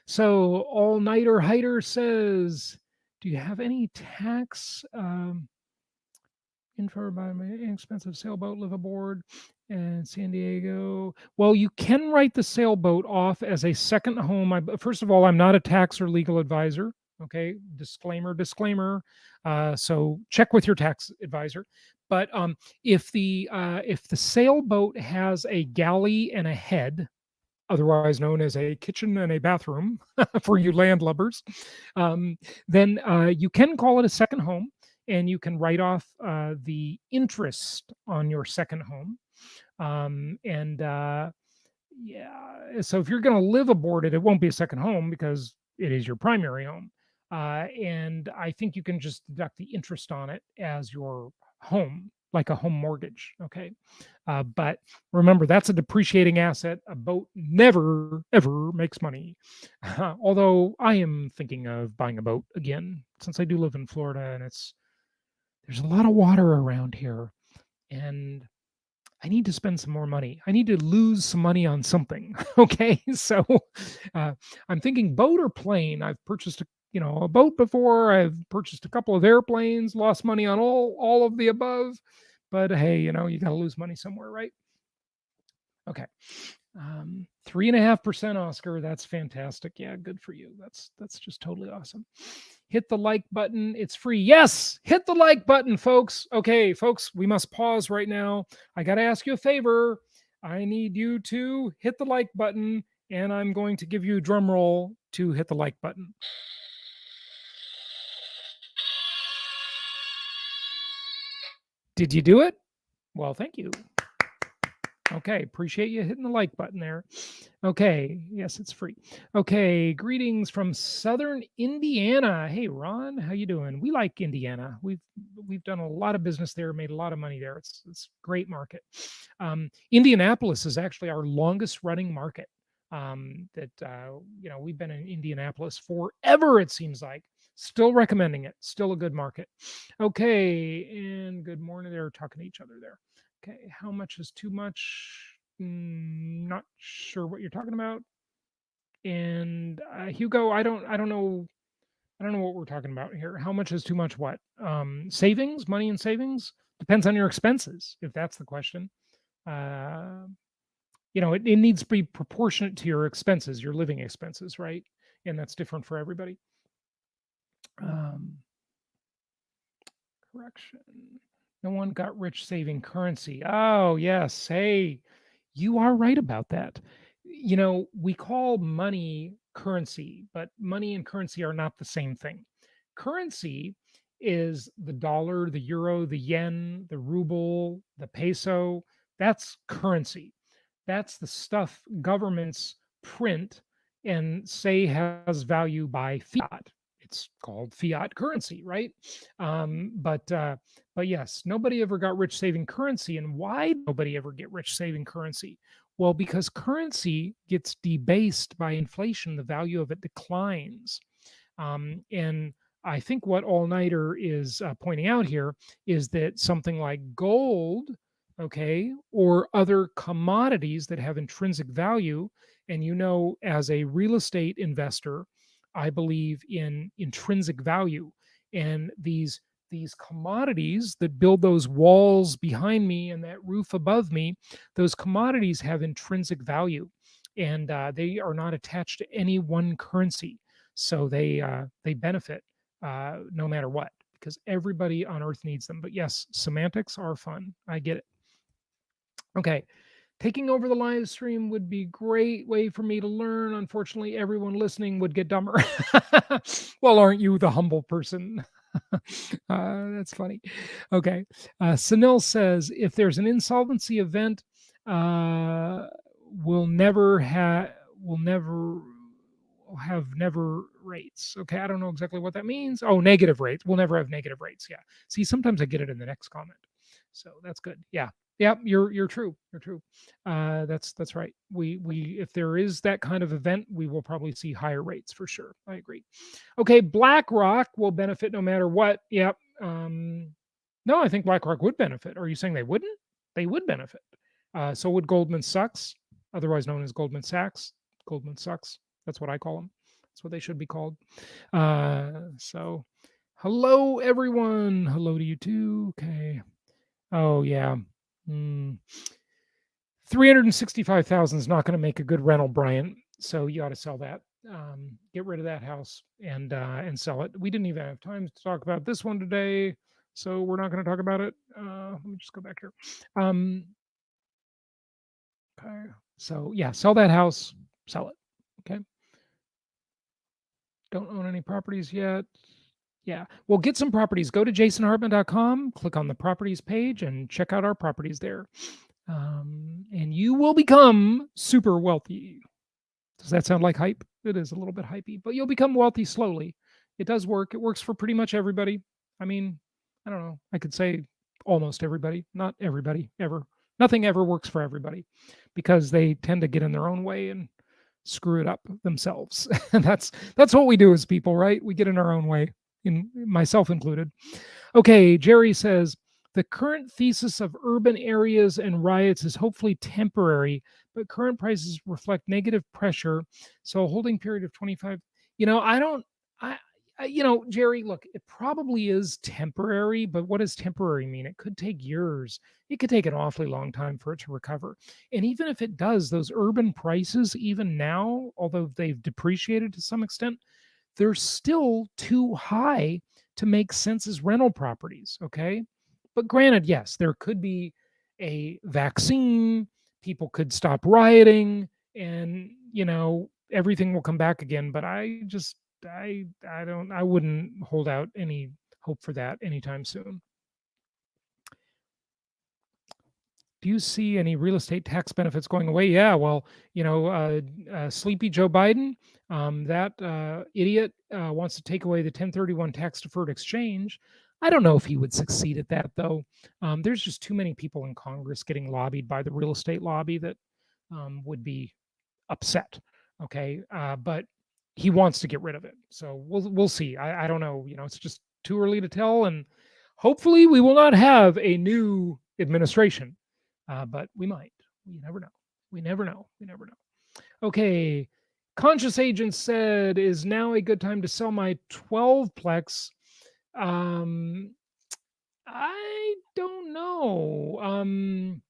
So All-Nighter Hider says, do you have any tax info about my inexpensive sailboat live aboard in San Diego? Well, you can write the sailboat off as a second home. First of all, I'm not a tax or legal advisor. Okay, disclaimer. So check with your tax advisor. But if the sailboat has a galley and a head, otherwise known as a kitchen and a bathroom for you landlubbers, then you can call it a second home, and you can write off the interest on your second home. And yeah, so if you're going to live aboard it, it won't be a second home because it is your primary home. And I think you can just deduct the interest on it as your home, like a home mortgage. Okay. But remember, that's a depreciating asset. A boat never, ever makes money. Although I am thinking of buying a boat again, since I do live in Florida and there's a lot of water around here. And I need to spend some more money. I need to lose some money on something. Okay, so I'm thinking boat or plane. I've purchased a boat before. I've purchased a couple of airplanes. Lost money on all of the above. But hey, you got to lose money somewhere, right? Okay. 3.5%, Oscar. That's fantastic. Yeah, good for you. That's just totally awesome. Hit the like button. It's free. Yes, hit the like button, folks. Okay, folks, we must pause right now. I got to ask you a favor. I need you to hit the like button, and I'm going to give you a drum roll to hit the like button. Did you do it? Well, thank you. Okay, appreciate you hitting the like button there. Okay, yes, it's free. Okay, greetings from Southern Indiana. Hey, Ron, how you doing? We like Indiana. We've done a lot of business there, made a lot of money there. It's a great market. Indianapolis is actually our longest running market. We've been in Indianapolis forever. It seems like. Still recommending it. Still a good market. Okay, and good morning. They're talking to each other there. Okay, how much is too much? Not sure what you're talking about. And Hugo, I don't know what we're talking about here. How much is too much? What? Savings, money and savings depends on your expenses. If that's the question, it needs to be proportionate to your expenses, your living expenses, right? And that's different for everybody. Correction. No one got rich saving currency. Oh, yes. Hey, you are right about that. We call money currency, but money and currency are not the same thing. Currency is the dollar, the euro, the yen, the ruble, the peso. That's currency. That's the stuff governments print and say has value by fiat. It's called fiat currency, right? But yes, nobody ever got rich saving currency. And why nobody ever get rich saving currency? Well, because currency gets debased by inflation, the value of it declines. And I think what All Nighter is pointing out here is that something like gold, okay, or other commodities that have intrinsic value, and as a real estate investor, I believe in intrinsic value, and these commodities that build those walls behind me and that roof above me, those commodities have intrinsic value, and they are not attached to any one currency, so they benefit no matter what, because everybody on earth needs them. But yes, semantics are fun. I get it. Okay. Taking over the live stream would be a great way for me to learn. Unfortunately, everyone listening would get dumber. Well, aren't you the humble person? That's funny. Okay. Sunil says, if there's an insolvency event, we'll have never rates. Okay. I don't know exactly what that means. Oh, negative rates. We'll never have negative rates. Yeah. See, sometimes I get it in the next comment. So that's good. Yeah. Yeah, you're true. You're true. That's right. We if there is that kind of event, we will probably see higher rates for sure. I agree. Okay, BlackRock will benefit no matter what. Yep. No, I think BlackRock would benefit. Are you saying they wouldn't? They would benefit. So would Goldman Sachs, otherwise known as Goldman Sachs. Goldman Sachs. That's what I call them. That's what they should be called. So, hello everyone. Hello to you too. Okay. Oh yeah. 365,000 is not going to make a good rental, Brian. So you ought to sell that. get rid of that house and sell it. We didn't even have time to talk about this one today, so we're not going to talk about it. Let me just go back here. Okay. So yeah, sell that house, sell it. Okay. Don't own any properties yet. Yeah. Well, get some properties. Go to jasonhartman.com, click on the properties page, and check out our properties there. And you will become super wealthy. Does that sound like hype? It is a little bit hypey, but you'll become wealthy slowly. It does work. It works for pretty much everybody. I mean, I don't know. I could say almost everybody, not everybody ever. Nothing ever works for everybody because they tend to get in their own way and screw it up themselves. And that's what we do as people, right? We get in our own way, in myself included. Okay, Jerry says the current thesis of urban areas and riots is hopefully temporary, but current prices reflect negative pressure. So a holding period of 25. I don't. Jerry, look, it probably is temporary, but what does temporary mean? It could take years. It could take an awfully long time for it to recover. And even if it does, those urban prices, even now, although they've depreciated to some extent, they're still too high to make sense as rental properties. Okay. But granted, yes, there could be a vaccine, people could stop rioting, and, everything will come back again. But I wouldn't hold out any hope for that anytime soon. Do you see any real estate tax benefits going away? Yeah, well, sleepy Joe Biden, that idiot wants to take away the 1031 tax deferred exchange. I don't know if he would succeed at that, though. There's just too many people in Congress getting lobbied by the real estate lobby that would be upset. Okay, but he wants to get rid of it, so we'll see. I don't know. It's just too early to tell, and hopefully we will not have a new administration. But we might. We never know. We never know. We never know. Okay. Conscious Agent said, is now a good time to sell my 12-plex? I don't know.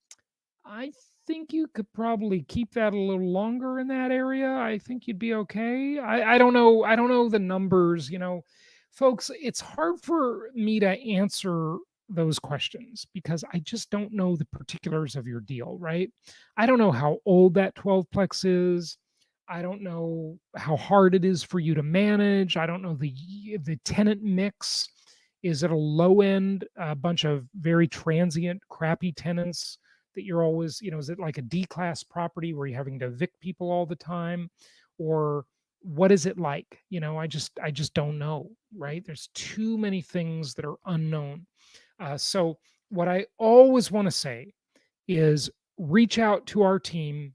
I think you could probably keep that a little longer in that area. I think you'd be okay. I don't know. I don't know the numbers, folks. It's hard for me to answer those questions because I just don't know the particulars of your deal, right? I don't know how old that 12-plex is. I don't know how hard it is for you to manage. I don't know the tenant mix. Is it a low end, a bunch of very transient, crappy tenants that you're always, is it like a D class property where you're having to evict people all the time? Or what is it like? I just don't know, right? There's too many things that are unknown. So what I always want to say is reach out to our team.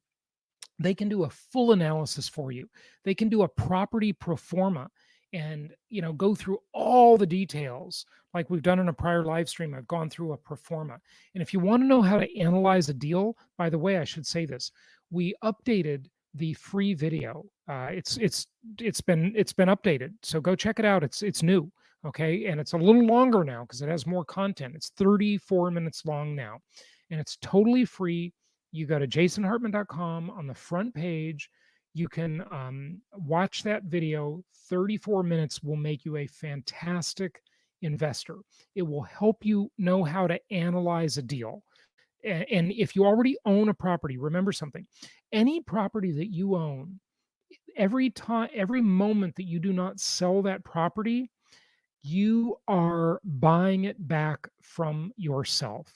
They can do a full analysis for you. They can do a property pro forma and go through all the details like we've done in a prior live stream. I've gone through a pro forma. And if you want to know how to analyze a deal, by the way, I should say this. We updated the free video. It's been updated. So go check it out. It's new. Okay. And it's a little longer now because it has more content. It's 34 minutes long now. And it's totally free. You go to jasonhartman.com. On the front page, you can watch that video. 34 minutes will make you a fantastic investor. It will help you know how to analyze a deal. And if you already own a property, remember something. Any property that you own, every moment that you do not sell that property, you are buying it back from yourself.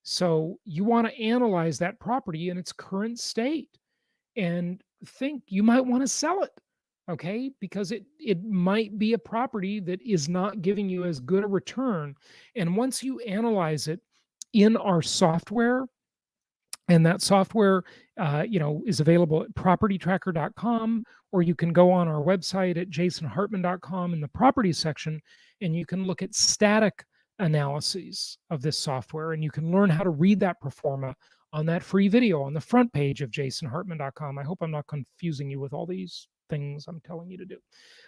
So you want to analyze that property in its current state and think you might want to sell it. Okay, because it might be a property that is not giving you as good a return. And once you analyze it in our software, and that software is available at propertytracker.com, or you can go on our website at jasonhartman.com in the property section, and you can look at static analyses of this software, and you can learn how to read that pro forma on that free video on the front page of jasonhartman.com. I hope I'm not confusing you with all these things I'm telling you to do.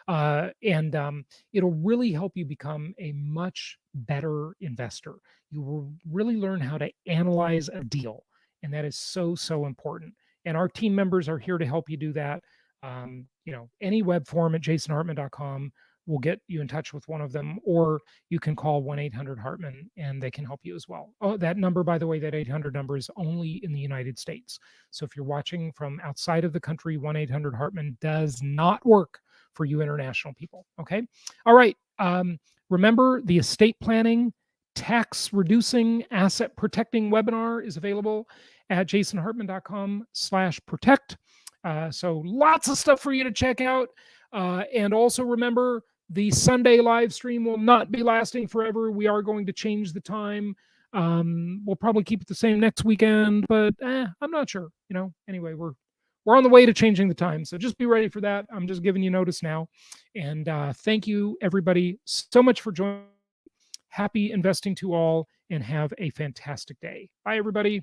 And it'll really help you become a much better investor. You will really learn how to analyze a deal. And that is so, so important. And our team members are here to help you do that. any web form at jasonhartman.com will get you in touch with one of them, or you can call 1-800-HARTMAN and they can help you as well. Oh, that number, by the way, that 800 number is only in the United States. So if you're watching from outside of the country, 1-800-HARTMAN does not work for you international people. Okay. All right. Remember, the estate planning, tax reducing, asset protecting webinar is available at jasonhartman.com/protect. So lots of stuff for you to check out. And also remember, the Sunday live stream will not be lasting forever. We are going to change the time. We'll probably keep it the same next weekend, but I'm not sure. Anyway, we're on the way to changing the time. So just be ready for that. I'm just giving you notice now. And thank you, everybody, so much for joining. Happy investing to all, and have a fantastic day. Bye, everybody.